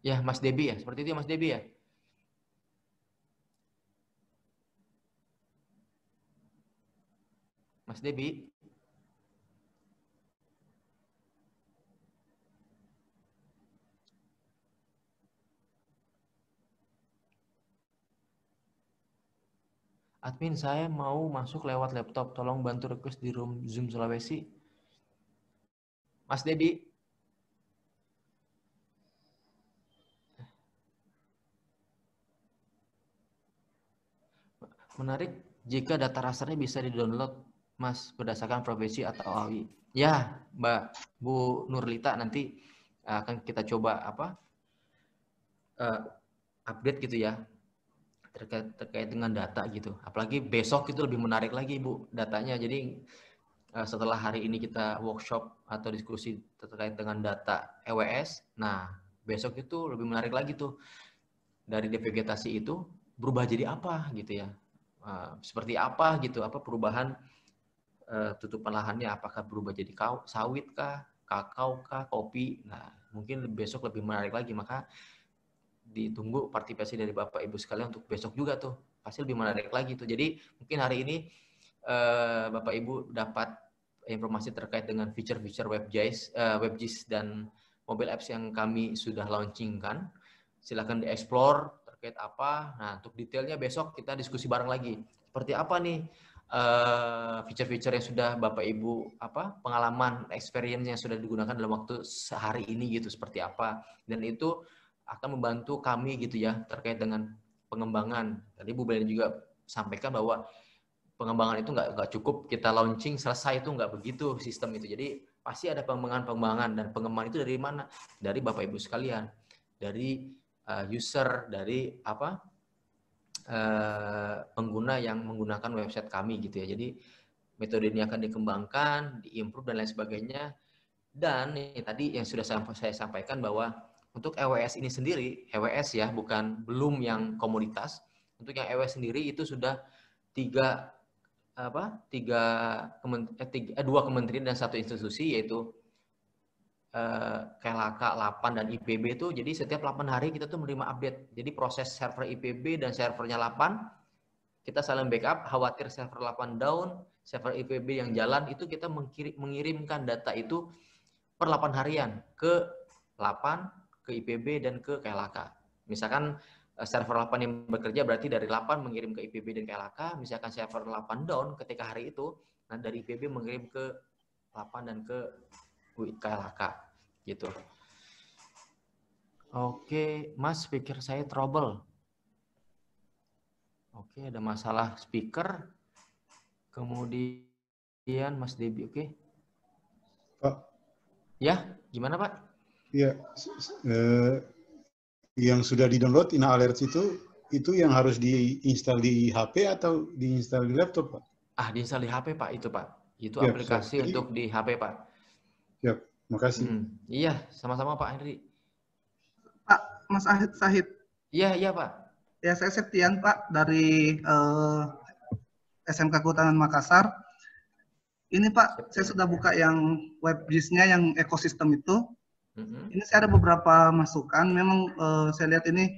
Speaker 1: Ya Mas Debi ya, seperti itu ya Mas Debi ya. Mas Debi. Admin, saya mau masuk lewat laptop. Tolong bantu request di room Zoom Sulawesi. Mas Debi. Menarik jika data rasternya bisa di-download, Mas, berdasarkan profesi atau AWI. Ya, Mbak Bu Nurlita, nanti akan kita coba update gitu ya. Terkait dengan data gitu. Apalagi besok itu lebih menarik lagi Bu datanya. Jadi setelah hari ini kita workshop atau diskusi terkait dengan data EWS, nah besok itu lebih menarik lagi tuh. Dari devegetasi itu berubah jadi apa gitu ya. Seperti apa gitu, perubahan tutupan lahannya, apakah berubah jadi sawit kah, kakao kah, kopi. Nah, mungkin besok lebih menarik lagi, maka ditunggu partisipasi dari Bapak Ibu sekalian untuk besok juga tuh. Pasti lebih menarik lagi tuh. Jadi mungkin hari ini Bapak Ibu dapat informasi terkait dengan feature-feature WebGIS dan mobile apps yang kami sudah launchingkan. Silakan dieksplor terkait apa. Nah, untuk detailnya besok kita diskusi bareng lagi. Seperti apa nih feature-feature yang sudah Bapak Ibu pengalaman, experience yang sudah digunakan dalam waktu sehari ini gitu, seperti apa. Dan itu akan membantu kami gitu ya terkait dengan pengembangan. Tadi Bu Belin juga sampaikan bahwa pengembangan itu nggak cukup kita launching selesai, itu nggak begitu sistem itu. Jadi pasti ada pengembangan dan pengembangan itu dari mana? Dari Bapak Ibu sekalian, dari user, dari pengguna yang menggunakan website kami gitu ya. Jadi metode ini akan dikembangkan, diimprove dan lain sebagainya. Dan tadi yang sudah saya sampaikan bahwa untuk EWS ini sendiri, EWS ya, belum yang komoditas. Untuk yang EWS sendiri itu sudah dua kementerian dan satu institusi, yaitu KLHK, LAPAN, dan IPB itu. Jadi setiap 8 hari kita tuh menerima update. Jadi proses server IPB dan servernya LAPAN, kita saling backup, khawatir server LAPAN down, server IPB yang jalan, itu kita mengirimkan data itu per 8 harian ke LAPAN, ke IPB, dan ke KLHK. Misalkan server LAPAN yang bekerja berarti dari LAPAN mengirim ke IPB dan KLHK. Misalkan server LAPAN down ketika hari itu, nah dari IPB mengirim ke LAPAN dan ke KLHK gitu. Oke, Mas, speaker saya trouble. Oke, ada masalah speaker. Kemudian Mas Debi, oke.
Speaker 3: Pak.
Speaker 1: Ya, gimana Pak?
Speaker 3: Ya, yang sudah di-download Ina Alerts itu yang harus diinstal di HP atau diinstal di laptop, Pak?
Speaker 1: Diinstal di HP Pak, itu Pak. Itu
Speaker 3: Siap,
Speaker 1: aplikasi
Speaker 3: siap. Jadi,
Speaker 1: untuk di HP Pak.
Speaker 3: Siap, makasih.
Speaker 1: Iya, sama-sama Pak Henry.
Speaker 4: Pak, Mas Sahid.
Speaker 1: Iya Pak.
Speaker 4: Ya, saya Septian Pak dari SMK Kehutanan Makassar. Ini Pak, saya sudah buka yang WebGIS-nya yang ekosistem itu. Ini saya ada beberapa masukan. Memang saya lihat ini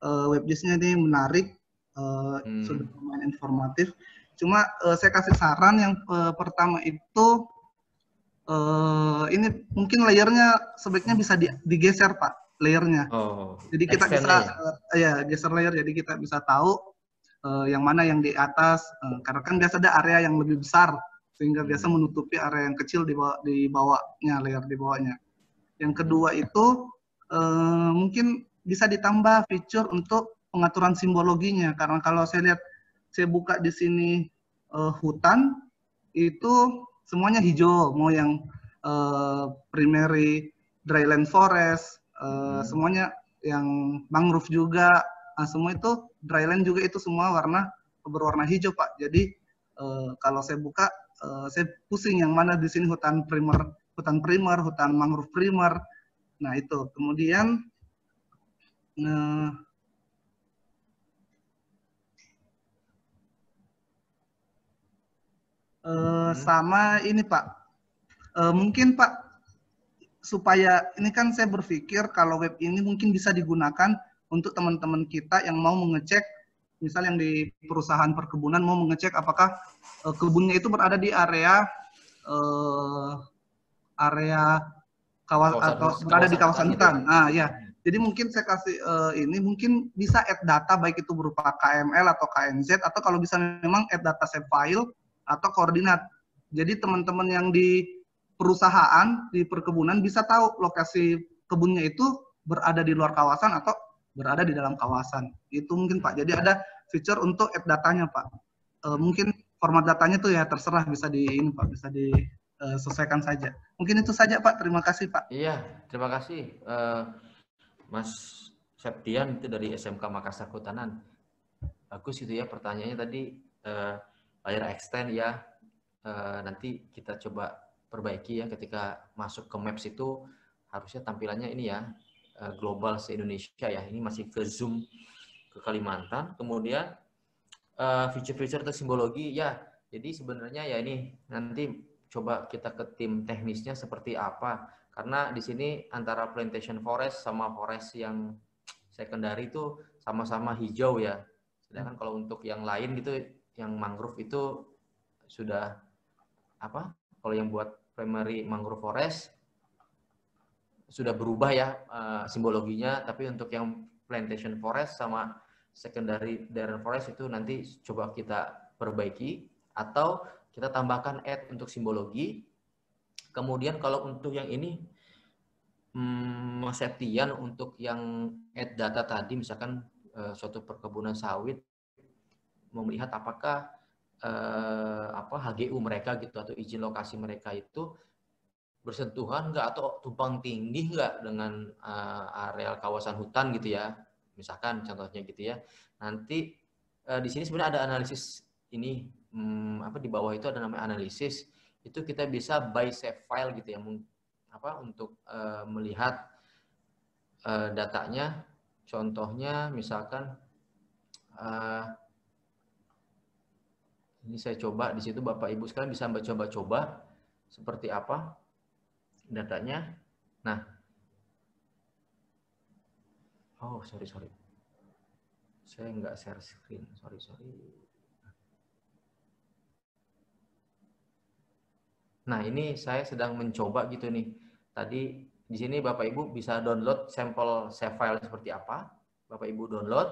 Speaker 4: WebGIS-nya ini menarik, sudah lumayan informatif. Cuma saya kasih saran yang pertama itu ini mungkin layernya sebaiknya bisa digeser Pak, layernya. Jadi kita bisa geser layer, jadi kita bisa tahu yang mana yang di atas, karena kan biasa ada area yang lebih besar sehingga biasa menutupi area yang kecil di bawahnya, layer di bawahnya. Yang kedua itu mungkin bisa ditambah fitur untuk pengaturan simbologinya, karena kalau saya lihat, saya buka di sini hutan itu semuanya hijau, mau yang primary dryland forest, semuanya yang mangrove juga, semua itu dryland juga itu semua berwarna hijau Pak. Jadi kalau saya buka, saya pusing yang mana di sini hutan primer, hutan mangrove primer. Nah itu. Kemudian sama ini Pak. Mungkin Pak, supaya ini kan saya berpikir kalau web ini mungkin bisa digunakan untuk teman-teman kita yang mau mengecek, misal yang di perusahaan perkebunan mau mengecek apakah kebunnya itu berada di area kawasan atau berada di kawasan hutan. Ya. Jadi mungkin saya kasih ini mungkin bisa add data baik itu berupa KML atau KNZ, atau kalau bisa memang add data save file atau koordinat. Jadi teman-teman yang di perusahaan di perkebunan bisa tahu lokasi kebunnya itu berada di luar kawasan atau berada di dalam kawasan. Itu mungkin Pak. Jadi ada fitur untuk add datanya Pak. Mungkin format datanya tuh ya terserah, bisa bisa disesuaikan saja. Mungkin itu saja Pak. Terima kasih Pak.
Speaker 1: Iya, terima kasih Mas Septian itu dari SMK Makassar Kehutanan. Bagus itu ya pertanyaannya tadi, layar extend ya. Nanti kita coba perbaiki ya, ketika masuk ke Maps itu harusnya tampilannya ini ya, global se-Indonesia ya. Ini masih ke zoom ke Kalimantan. Kemudian feature-feature atau simbologi ya. Jadi sebenarnya ya ini nanti coba kita ke tim teknisnya seperti apa. Karena di sini antara plantation forest sama forest yang secondary itu sama-sama hijau ya. Sedangkan kalau untuk yang lain gitu, yang mangrove itu sudah apa? Kalau yang buat primary mangrove forest sudah berubah ya simbologinya, tapi untuk yang plantation forest sama secondary dryland forest itu nanti coba kita perbaiki atau kita tambahkan add untuk simbologi. Kemudian kalau untuk yang ini Mas Septian, untuk yang add data tadi, misalkan suatu perkebunan sawit mau melihat apakah HGU mereka gitu atau izin lokasi mereka itu bersentuhan nggak atau tumpang tindih nggak dengan areal kawasan hutan gitu ya, misalkan contohnya gitu ya. Nanti di sini sebenarnya ada analisis ini di bawah itu ada namanya analisis, itu kita bisa by save file gitu ya, untuk melihat datanya. Contohnya misalkan ini saya coba di situ, Bapak Ibu sekalian bisa coba-coba seperti apa datanya. Nah, sorry, saya nggak share screen, sorry. Nah, ini saya sedang mencoba gitu nih. Tadi di sini Bapak Ibu bisa download sampel save file seperti apa. Bapak Ibu download.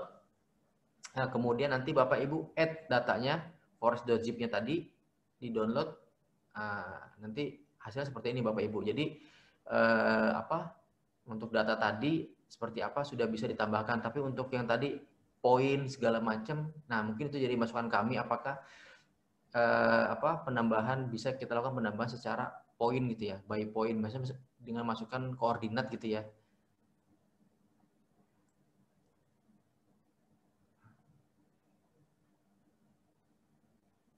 Speaker 1: Nah, kemudian nanti Bapak Ibu add datanya, forest.zip-nya tadi di download. Nanti hasilnya seperti ini Bapak Ibu. Jadi untuk data tadi seperti apa sudah bisa ditambahkan. Tapi untuk yang tadi poin segala macam. Nah, mungkin itu jadi masukan kami apakah penambahan bisa kita lakukan penambahan secara poin gitu ya, by poin, maksudnya dengan masukkan koordinat gitu ya.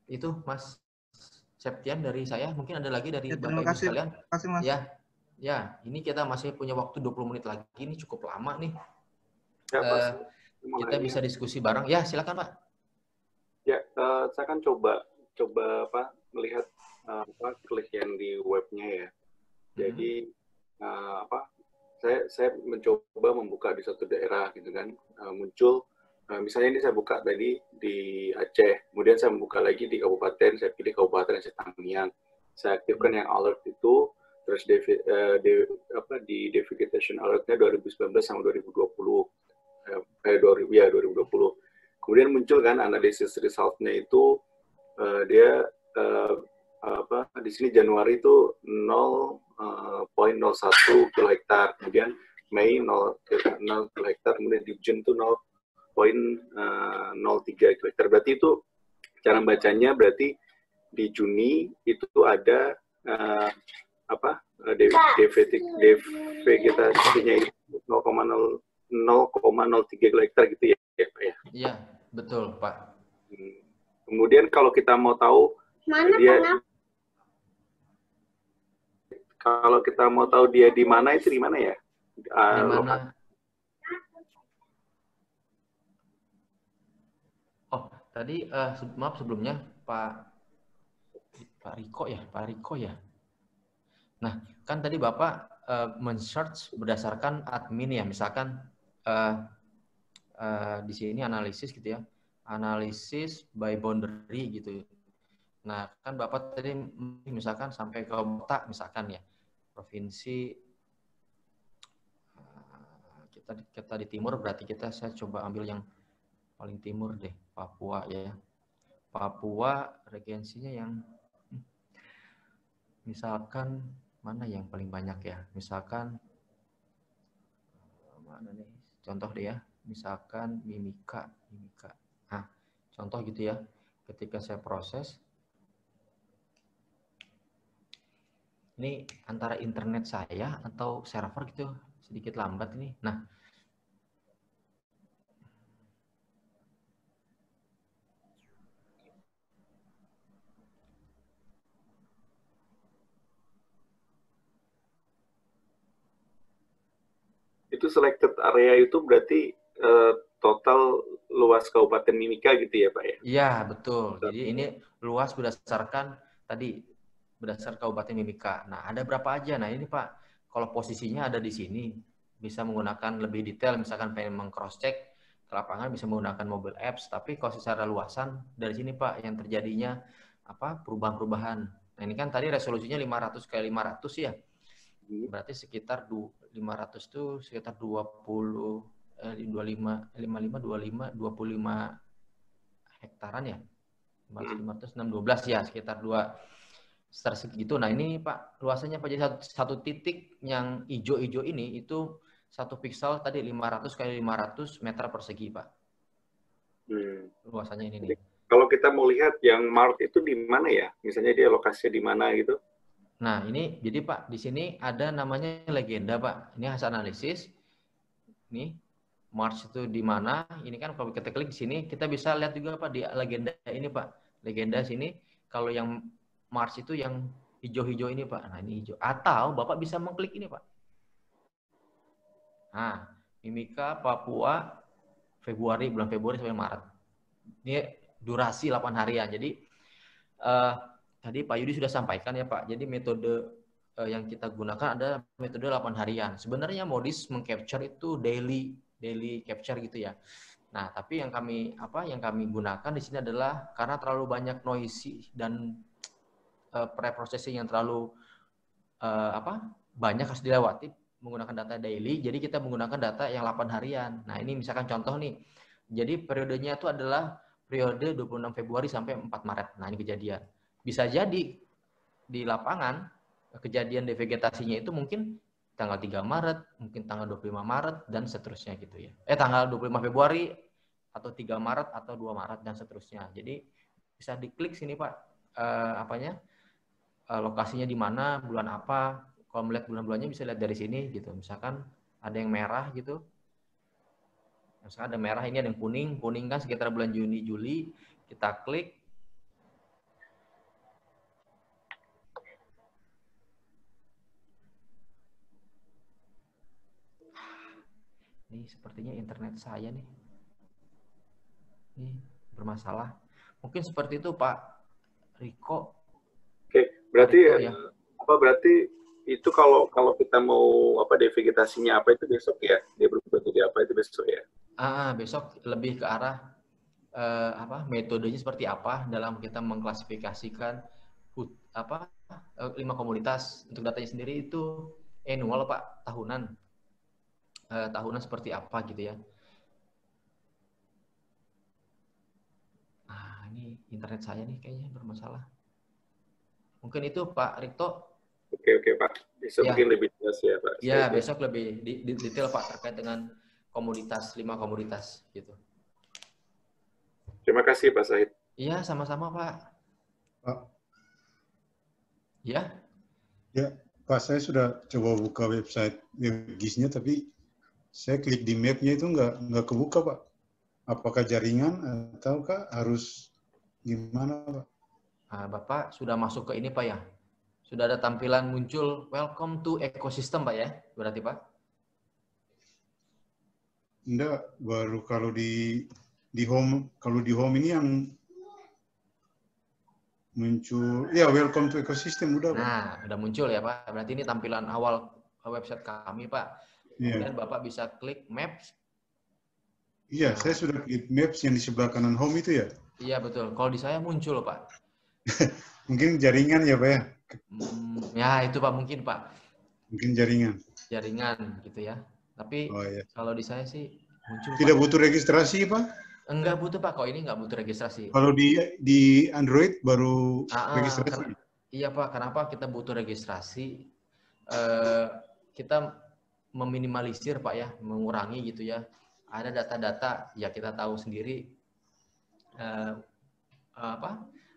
Speaker 1: Itu Mas Septian dari saya, mungkin ada lagi dari Bapak Ibu sekalian.
Speaker 4: Terima kasih Mas.
Speaker 1: Ya, ini kita masih punya waktu 20 menit lagi, ini cukup lama nih.
Speaker 5: Ya,
Speaker 1: kita bisa diskusi bareng. Ya, silakan Pak.
Speaker 5: Ya, saya kan coba melihat klik yang di webnya ya. Jadi saya mencoba membuka di suatu daerah gitu kan, muncul misalnya ini saya buka tadi di Aceh, kemudian saya membuka lagi di kabupaten, saya pilih kabupaten Aceh Tamiang, saya aktifkan yang alert itu, terus di devegetation alertnya 2019 sama 2020, 2020. Kemudian muncul kan analisis resultnya itu dia di sini Januari itu 0,01 kilo hektar, kemudian Mei 0 kilo hektar, kemudian di Juni itu 0,03 kilo hektar. Berarti itu cara bacanya berarti di Juni itu ada devegetasinya itu 0,03 kilo hektar gitu ya Pak ya?
Speaker 1: Iya, betul Pak.
Speaker 5: Kemudian kalau kita mau tahu kalau kita mau tahu dia di mana, itu di mana ya?
Speaker 1: Di mana? Oh, tadi maaf sebelumnya Pak Riko ya. Nah, kan tadi Bapak men-search berdasarkan admin ya, misalkan di sini analisis gitu ya, analisis by boundary gitu. Nah, kan Bapak tadi misalkan sampai ke kota misalkan ya, provinsi kita di timur, berarti saya coba ambil yang paling timur deh, Papua ya. Papua regensinya yang misalkan mana yang paling banyak ya? Misalkan mana nih? Contoh deh ya, misalkan Mimika. Nah, contoh gitu ya. Ketika saya proses, ini antara internet saya atau server gitu sedikit lambat ini. Nah,
Speaker 5: itu selected area itu berarti total luas Kabupaten Mimika gitu ya Pak ya?
Speaker 1: Iya, betul. Jadi ini luas berdasarkan berdasar Kabupaten Mimika. Nah, ada berapa aja? Nah, ini Pak, kalau posisinya ada di sini, bisa menggunakan lebih detail, misalkan pengen meng-cross-check ke lapangan, bisa menggunakan mobile apps, tapi kalau secara luasan, dari sini Pak, yang terjadinya perubahan-perubahan. Nah, ini kan tadi resolusinya 500 kali 500 ya. Berarti sekitar 500 itu sekitar 25 hektaran ya. 500, 12 ya, sekitar 2 segitu. Nah, ini Pak, luasannya Pak, jadi satu titik yang hijau-hijau ini itu 1 piksel tadi 500 kali 500 meter persegi, Pak. Luasannya ini nih.
Speaker 5: Kalau kita mau lihat yang mark itu di mana ya? Misalnya dia lokasinya di mana gitu?
Speaker 1: Nah, ini jadi Pak, di sini ada namanya legenda, Pak. Ini hasil analisis. Nih, Mars itu di mana? Ini kan kalau kita klik di sini, kita bisa lihat juga Pak di legenda ini, Pak. Legenda sini, kalau yang Mars itu yang hijau-hijau ini, Pak. Nah, ini hijau. Atau Bapak bisa mengklik ini, Pak. Nah, Mimika, Papua, bulan Februari sampai Maret. Ini durasi 8 harian. Jadi, tadi Pak Yudi sudah sampaikan ya Pak, jadi metode yang kita gunakan adalah metode 8 harian. Sebenarnya modis mengcapture itu daily capture gitu ya. Nah, tapi yang kami gunakan di sini adalah karena terlalu banyak noisy dan pre-processing yang terlalu banyak harus dilewati menggunakan data daily, jadi kita menggunakan data yang 8 harian. Nah, ini misalkan contoh nih. Jadi periodenya itu adalah periode 26 Februari sampai 4 Maret. Nah, ini kejadian. Bisa jadi di lapangan kejadian devegetasinya itu mungkin tanggal 3 Maret, mungkin tanggal 25 Maret, dan seterusnya gitu ya. Tanggal 25 Februari atau 3 Maret atau 2 Maret dan seterusnya. Jadi bisa diklik sini Pak, lokasinya di mana, bulan apa. Kalau melihat bulan-bulannya bisa lihat dari sini gitu. Misalkan ada yang merah gitu. Misalkan ada merah, ini ada yang kuning. Kuning kan sekitar bulan Juni, Juli. Kita klik. Ini sepertinya internet saya nih. Ini bermasalah. Mungkin seperti itu Pak Riko.
Speaker 5: Oke, berarti
Speaker 1: Riko, ya.
Speaker 5: Berarti itu kalau kita mau vegetasinya apa itu besok ya? Dia berubah jadi apa itu besok ya?
Speaker 1: Besok lebih ke arah metodenya seperti apa dalam kita mengklasifikasikan 5 komunitas. Untuk datanya sendiri itu annual Pak, tahunan. Tahunan seperti apa gitu ya. Ini internet saya nih kayaknya bermasalah. Mungkin itu Pak Rikto.
Speaker 5: Oke Pak. Besok mungkin lebih jelas ya Pak.
Speaker 1: Ya, besok lebih detail Pak terkait dengan komunitas, 5 komunitas gitu.
Speaker 5: Terima kasih Pak Said.
Speaker 1: Iya, sama-sama Pak.
Speaker 3: Pak.
Speaker 1: Ya?
Speaker 3: Ya, Pak, saya sudah coba buka website WebGIS-nya, tapi saya klik di map-nya itu nggak kebuka, Pak. Apakah jaringan ataukah harus gimana, Pak?
Speaker 1: Bapak sudah masuk ke ini, Pak ya? Sudah ada tampilan muncul welcome to ecosystem, Pak ya? Berarti, Pak?
Speaker 3: Enggak, baru kalau di home, ini yang muncul, ya welcome to ecosystem udah, Pak.
Speaker 1: Nah, udah muncul ya, Pak. Berarti ini tampilan awal website kami, Pak. Kemudian Bapak bisa klik Maps.
Speaker 3: Iya, saya sudah klik Maps yang di sebelah kanan home itu ya?
Speaker 1: Iya, betul. Kalau di saya muncul, Pak.
Speaker 3: Mungkin jaringan ya, Pak ya?
Speaker 1: Ya, itu Pak, mungkin, Pak.
Speaker 3: Mungkin jaringan.
Speaker 1: Jaringan, gitu ya. Tapi kalau di saya sih muncul.
Speaker 3: Tidak Pak. Butuh registrasi, Pak?
Speaker 1: Enggak butuh, Pak. Kalau ini enggak butuh registrasi.
Speaker 3: Kalau di Android baru registrasi?
Speaker 1: Iya, Pak. Kenapa kita butuh registrasi? Kita meminimalisir, Pak ya, mengurangi gitu ya. Ada data-data, ya kita tahu sendiri,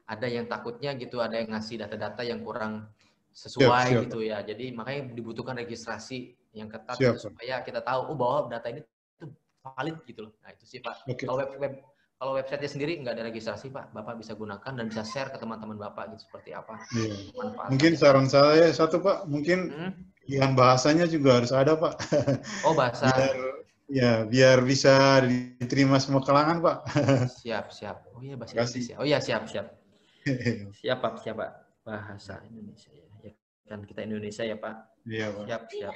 Speaker 1: ada yang takutnya gitu, ada yang ngasih data-data yang kurang sesuai gitu ya. Jadi makanya dibutuhkan registrasi yang ketat gitu, supaya kita tahu bahwa data ini tuh valid gitu loh. Nah itu sih Pak. Kalau websitenya sendiri nggak ada registrasi Pak, Bapak bisa gunakan dan bisa share ke teman-teman Bapak gitu seperti apa.
Speaker 3: Mungkin saran saya satu Pak, mungkin pilihan bahasanya juga harus ada Pak.
Speaker 1: Oh bahasa.
Speaker 3: Biar bisa diterima semua kalangan Pak.
Speaker 1: Siap. Oh iya bahasa Indonesia. Oh iya siap. Siap Pak. Bahasa Indonesia ya. Kan kita Indonesia ya Pak.
Speaker 3: Iya Pak.
Speaker 1: Siap.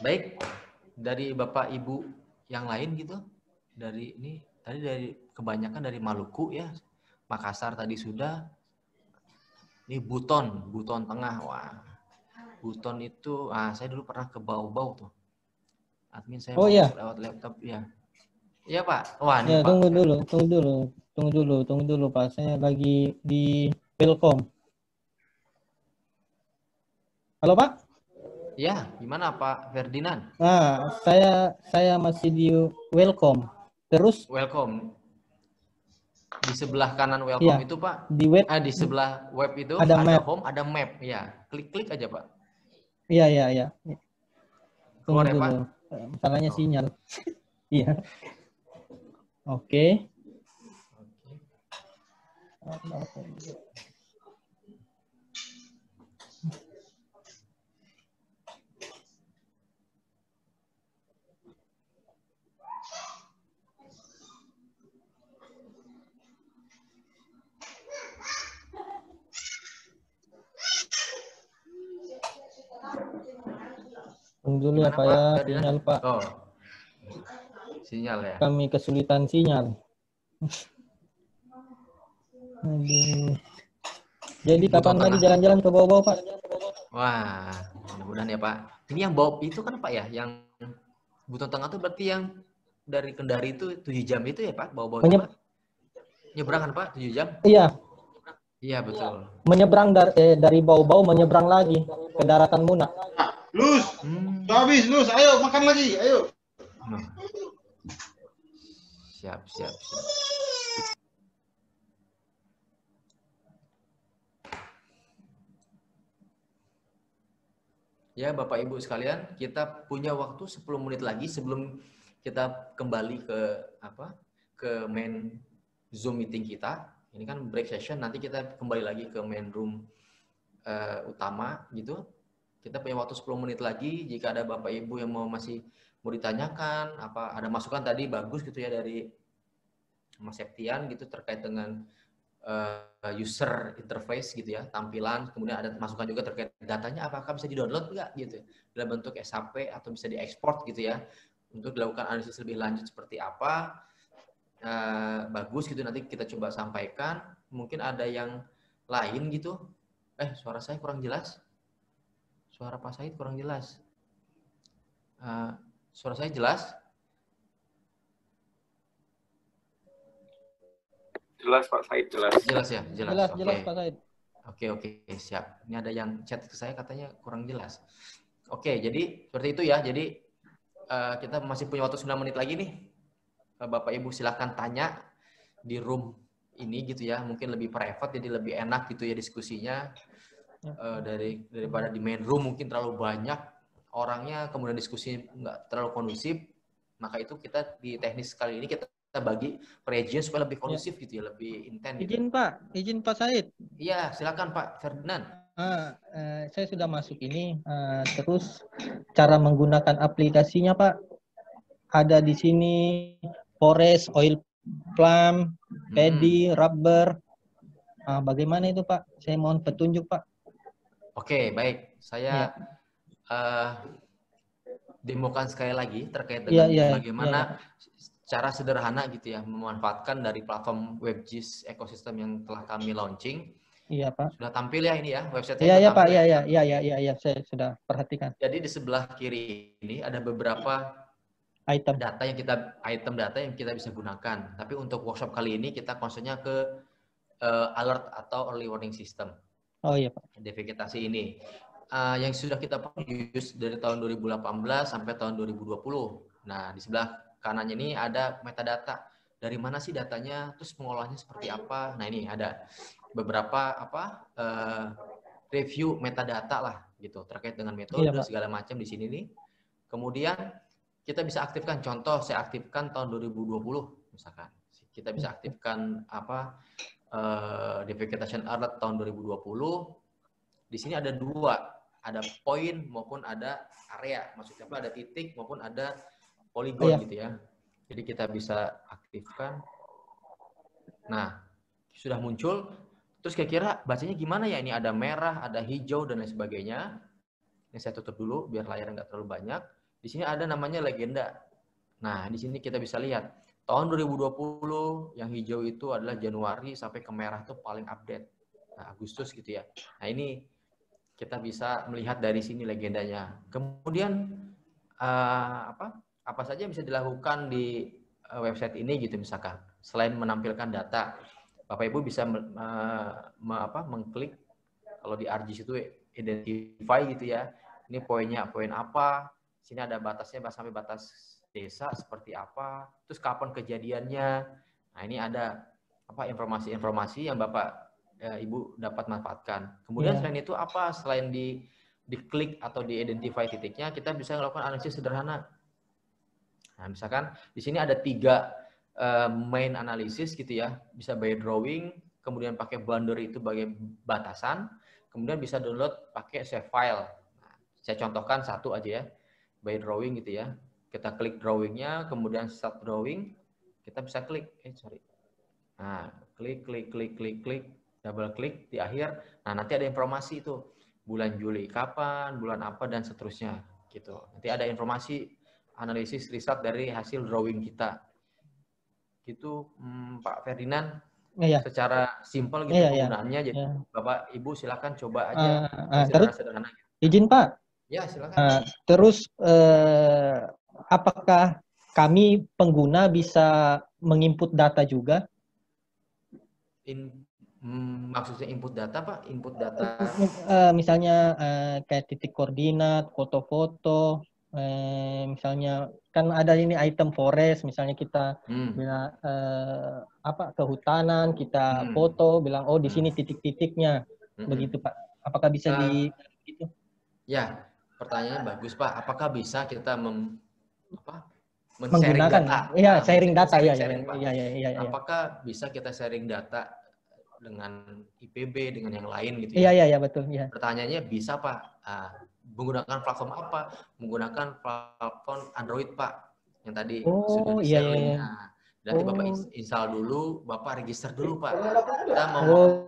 Speaker 1: Baik, dari Bapak Ibu yang lain gitu, dari ini tadi dari kebanyakan dari Maluku ya, Makassar tadi sudah. Ini Buton Tengah, wah. Buton itu, saya dulu pernah ke Bau-Bau tuh. Admin saya lewat laptop ya. Iya Pak. Wah,
Speaker 6: ya, Pak. Tunggu dulu Pak. Saya lagi di welcome. Halo Pak?
Speaker 1: Ya, gimana Pak Ferdinand?
Speaker 6: Saya masih di welcome. Terus?
Speaker 1: Welcome. Di sebelah kanan welcome itu Pak.
Speaker 6: Di web.
Speaker 1: Di sebelah web itu
Speaker 6: ada map.
Speaker 1: Home, ada map. Ya, klik aja Pak.
Speaker 6: Iya. Tunggu
Speaker 1: dulu.
Speaker 6: Pak. Masalahnya sinyal. Iya. Oke. Tunggu dulu ya Pak ya, sinyal Pak.
Speaker 1: Sinyal ya.
Speaker 6: Kami kesulitan sinyal. Aduh. Jadi kapan lagi jalan-jalan ke Bau-Bau Pak?
Speaker 1: Wah, mudah-mudahan ya Pak. Ini yang Bau itu kan Pak ya, yang Buton Tengah itu berarti yang dari Kendari itu 7 jam itu ya Pak, Bau-Bau itu Pak? Nyebrang kan Pak, 7 jam?
Speaker 6: Iya.
Speaker 1: Iya betul.
Speaker 6: Menyeberang dari Bau-Bau menyeberang lagi ke daratan Muna.
Speaker 3: Lus, habis Lus, ayo makan lagi, ayo.
Speaker 1: Siap, siap, siap. Ya, Bapak Ibu sekalian, kita punya waktu 10 menit lagi sebelum kita kembali ke main Zoom meeting kita. Ini kan break session, nanti kita kembali lagi ke main room utama gitu. Kita punya waktu 10 menit lagi. Jika ada Bapak Ibu yang masih mau ditanyakan, ada masukan tadi bagus gitu ya dari Mas Septian gitu terkait dengan user interface gitu ya, tampilan, kemudian ada masukan juga terkait datanya apakah bisa di-download enggak gitu dalam bentuk SAP atau bisa diekspor gitu ya untuk dilakukan analisis lebih lanjut seperti apa. Bagus gitu, nanti kita coba sampaikan. Mungkin ada yang lain gitu. Suara saya kurang jelas, suara Pak Said kurang jelas. Suara saya jelas?
Speaker 5: Jelas Pak Said, jelas.
Speaker 1: Jelas ya, jelas.
Speaker 6: Jelas,
Speaker 1: Oke.
Speaker 6: jelas Pak Said.
Speaker 1: Oke, siap. Ini ada yang chat ke saya katanya kurang jelas. Oke, jadi seperti itu ya. Jadi kita masih punya waktu 9 menit lagi nih. Bapak Ibu silahkan tanya di room ini gitu ya. Mungkin lebih private, jadi lebih enak gitu ya diskusinya. Daripada di main room mungkin terlalu banyak orangnya, kemudian diskusi nggak terlalu kondusif. Maka itu kita di teknis kali ini kita bagi per region supaya lebih kondusif gitu ya, lebih intens.
Speaker 6: Izin
Speaker 1: gitu.
Speaker 6: Izin Pak Said.
Speaker 1: Iya, silakan Pak Ferdinand.
Speaker 6: Saya sudah masuk ini. Terus cara menggunakan aplikasinya Pak, ada di sini forest, oil palm, paddy, rubber. Bagaimana itu Pak? Saya mohon petunjuk Pak.
Speaker 1: Oke, baik. Saya demokan sekali lagi terkait dengan bagaimana cara sederhana gitu ya memanfaatkan dari platform WebGIS ekosistem yang telah kami launching.
Speaker 6: Iya Pak.
Speaker 1: Sudah tampil ya ini ya website.
Speaker 6: Iya Pak. Iya saya sudah perhatikan.
Speaker 1: Jadi di sebelah kiri ini ada beberapa item data yang kita bisa gunakan. Tapi untuk workshop kali ini kita concernnya ke alert atau early warning system.
Speaker 6: Oh iya Pak.
Speaker 1: Vegetasi ini. Yang sudah kita use dari tahun 2018 sampai tahun 2020. Nah, di sebelah kanannya ini ada metadata. Dari mana sih datanya, terus pengolahnya seperti apa. Nah, ini ada beberapa review metadata lah gitu terkait dengan metode segala macam di sini nih. Kemudian kita bisa aktifkan, contoh saya aktifkan tahun 2020 misalkan. Kita bisa aktifkan vegetation alert tahun 2020. Di sini ada dua, ada poin maupun ada area, maksudnya ada titik maupun ada poligon gitu ya. Jadi kita bisa aktifkan. Nah, sudah muncul. Terus kira-kira bacanya gimana ya? Ini ada merah, ada hijau dan lain sebagainya. Ini saya tutup dulu biar layarnya nggak terlalu banyak. Di sini ada namanya legenda. Nah, di sini kita bisa lihat tahun 2020 yang hijau itu adalah Januari sampai ke merah itu paling update. Nah, Agustus gitu ya. Nah, ini kita bisa melihat dari sini legendanya. Kemudian apa saja yang bisa dilakukan di website ini gitu misalkan. Selain menampilkan data, Bapak Ibu bisa mengklik kalau di ArcGIS itu identify gitu ya. Ini poinnya poin apa? Sini ada batasnya sampai batas desa seperti apa. Terus kapan kejadiannya? Nah, ini ada informasi-informasi yang Bapak Ibu dapat manfaatkan. Kemudian selain itu selain diklik atau di-identify titiknya, kita bisa melakukan analisis sederhana. Nah, misalkan di sini ada 3 main analisis gitu ya. Bisa by drawing, kemudian pakai boundary itu sebagai batasan, kemudian bisa download pakai save file. Nah, saya contohkan satu aja ya, by drawing gitu ya. Kita klik drawingnya, kemudian start drawing, kita bisa klik, Nah, klik, double klik di akhir. Nah, nanti ada informasi itu bulan Juli kapan, bulan apa dan seterusnya gitu. Nanti ada informasi analisis riset dari hasil drawing kita. Gitu, Pak Ferdinand. Secara simpel gitu penggunaannya. Jadi Bapak Ibu silakan coba aja sederhana.
Speaker 6: Izin Pak.
Speaker 1: Ya, silakan.
Speaker 6: Terus apakah kami pengguna bisa menginput data juga?
Speaker 1: Maksudnya input data Pak? Input data?
Speaker 6: Misalnya kayak titik koordinat, foto-foto. Misalnya kan ada ini item forest, misalnya kita bilang kehutanan, kita foto, bilang oh di sini titik-titiknya, begitu Pak. Apakah bisa di itu?
Speaker 1: Ya, pertanyaannya bagus Pak. Apakah bisa kita
Speaker 6: menggunakan
Speaker 1: data?
Speaker 6: Iya, sharing data ya.
Speaker 1: Apakah bisa kita sharing data dengan IPB, dengan yang lain gitu
Speaker 6: ya?
Speaker 1: ya?
Speaker 6: Iya, betul. Ya.
Speaker 1: Pertanyaannya bisa Pak. Menggunakan platform apa? Menggunakan platform Android Pak, yang tadi sudah di-share linknya. Nanti Bapak install dulu, Bapak register dulu Pak. Kita mau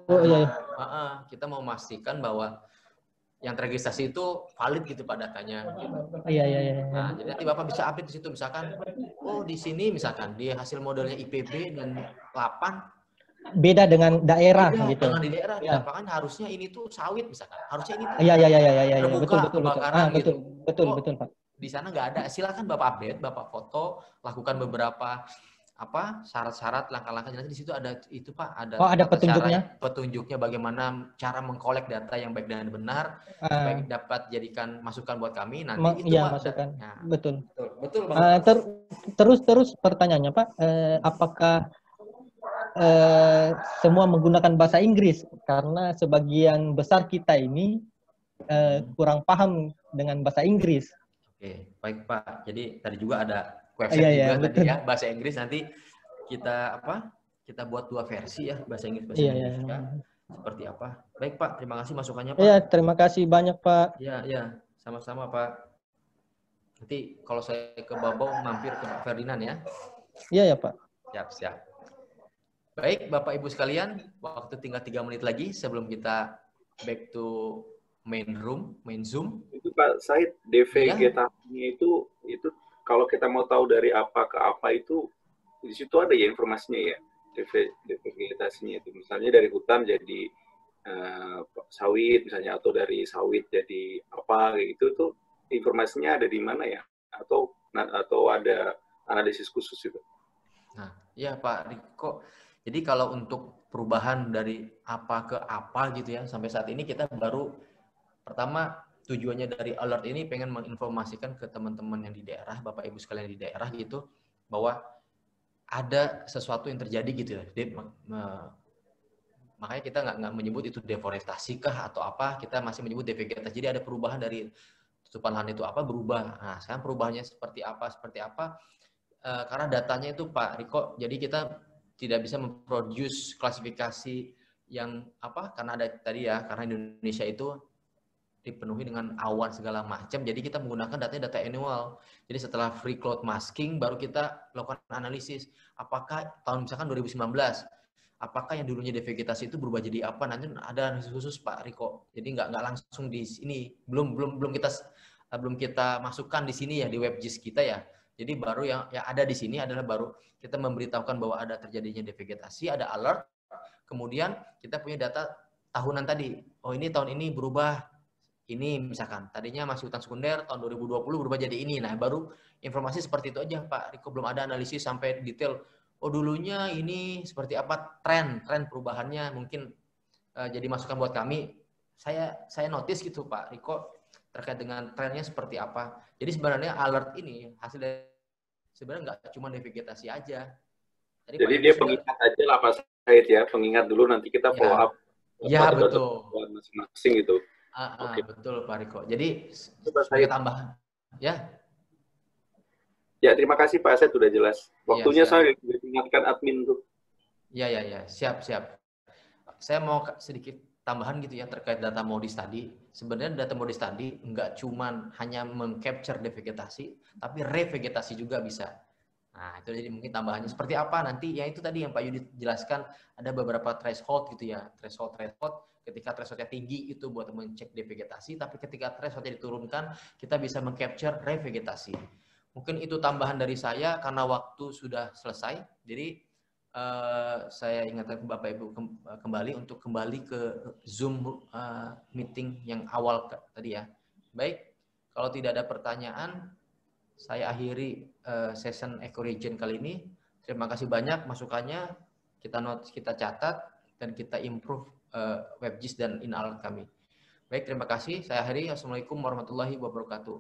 Speaker 1: kita mau memastikan bahwa yang terregistrasi itu valid gitu Pak datanya.
Speaker 6: Iya.
Speaker 1: Nah, jadi nanti Bapak bisa update di situ, misalkan, oh di sini misalkan di hasil modelnya IPB dan 8
Speaker 6: beda dengan daerah gitu.
Speaker 1: Dengan di daerah di lapangan harusnya ini tuh sawit misalkan. Harusnya ini tuh
Speaker 6: Iya.
Speaker 1: terbuka kebakaran gitu.
Speaker 6: Betul Pak.
Speaker 1: Di sana nggak ada. Silakan Bapak update, Bapak foto, lakukan beberapa syarat-syarat, langkah-langkah. Nanti di situ ada itu Pak, ada petunjuknya bagaimana cara mengkolek data yang baik dan benar, supaya dapat jadikan masukan buat kami nanti itu Pak.
Speaker 6: Masukan.
Speaker 1: Nah,
Speaker 6: betul
Speaker 1: Pak.
Speaker 6: Terus pertanyaannya Pak, apakah semua menggunakan bahasa Inggris? Karena sebagian besar kita ini kurang paham dengan bahasa Inggris.
Speaker 1: Oke, baik Pak. Jadi tadi juga ada website tadi ya, bahasa Inggris. Nanti kita kita buat 2 versi ya, bahasa Inggris Indonesia. Seperti apa? Baik Pak, terima kasih masukannya Pak.
Speaker 6: Iya, terima kasih banyak Pak.
Speaker 1: Iya, sama-sama Pak. Nanti kalau saya ke Babau mampir ke Pak Ferdinand ya.
Speaker 6: Iya Pak.
Speaker 1: Siap. Baik Bapak Ibu sekalian, waktu tinggal 3 menit lagi sebelum kita back to main Zoom.
Speaker 5: Itu Pak Said, vegetasinya itu kalau kita mau tahu dari apa ke apa itu di situ ada ya informasinya ya, vegetasinya itu. Misalnya dari hutan jadi sawit misalnya, atau dari sawit jadi apa gitu, tuh informasinya ada di mana ya? Atau ada analisis khusus itu?
Speaker 1: Nah, iya Pak Riko. Jadi kalau untuk perubahan dari apa ke apa gitu ya, sampai saat ini kita baru pertama tujuannya dari alert ini pengen menginformasikan ke teman-teman yang di daerah, Bapak Ibu sekalian di daerah gitu, bahwa ada sesuatu yang terjadi gitu ya. Makanya kita nggak menyebut itu deforestasi kah atau apa, kita masih menyebut devegetasi. Jadi ada perubahan dari tutupan lahan itu berubah. Nah, sekarang perubahannya seperti apa? Karena datanya itu Pak Riko, jadi kita tidak bisa memproduce klasifikasi yang karena ada tadi ya, karena Indonesia itu dipenuhi dengan awan segala macam, jadi kita menggunakan data annual. Jadi setelah free cloud masking baru kita lakukan analisis apakah tahun misalkan 2019 apakah yang dulunya devegetasi itu berubah jadi apa. Nanti ada analisis khusus Pak Riko, jadi nggak langsung di sini, belum kita masukkan di sini ya, di WebGIS kita ya. Jadi baru yang ada di sini adalah baru kita memberitahukan bahwa ada terjadinya devegetasi, ada alert, kemudian kita punya data tahunan tadi. Oh ini tahun ini berubah, ini misalkan tadinya masih hutan sekunder, tahun 2020 berubah jadi ini. Nah baru informasi seperti itu aja Pak Riko, belum ada analisis sampai detail. Oh dulunya ini seperti apa, tren perubahannya mungkin jadi masukan buat kami. Saya notice gitu Pak Riko, terkait dengan trennya seperti apa. Jadi sebenarnya alert ini hasil dari sebenarnya nggak cuma devegetasi aja.
Speaker 5: Jadi dia pengingat aja lah Pak Said ya, pengingat dulu, nanti kita follow up.
Speaker 1: Iya betul.
Speaker 5: Masing-masing gitu.
Speaker 1: Oke. Betul Pak Riko. Jadi sebagai tambahan ya.
Speaker 5: Ya terima kasih Pak Said sudah jelas. Waktunya saya ingatkan admin tuh.
Speaker 1: Iya. Siap. Saya mau sedikit tambahan gitu ya terkait data Modi study. Sebenarnya data Modi study nggak cuman hanya mengcapture devegetasi, tapi revegetasi juga bisa. Nah, itu jadi mungkin tambahannya seperti apa nanti, ya itu tadi yang Pak Yudi jelaskan, ada beberapa threshold gitu ya, threshold. Ketika thresholdnya tinggi itu buat mengecek devegetasi, tapi ketika thresholdnya diturunkan, kita bisa mengcapture revegetasi. Mungkin itu tambahan dari saya karena waktu sudah selesai. Jadi saya ingatkan ke Bapak Ibu kembali untuk kembali ke Zoom meeting yang awal tadi ya. Baik, kalau tidak ada pertanyaan, saya akhiri session ecoregion kali ini. Terima kasih banyak masukannya, kita catat dan kita improve WebGIS dan in-alert kami. Baik, terima kasih. Saya akhiri. Assalamualaikum warahmatullahi wabarakatuh.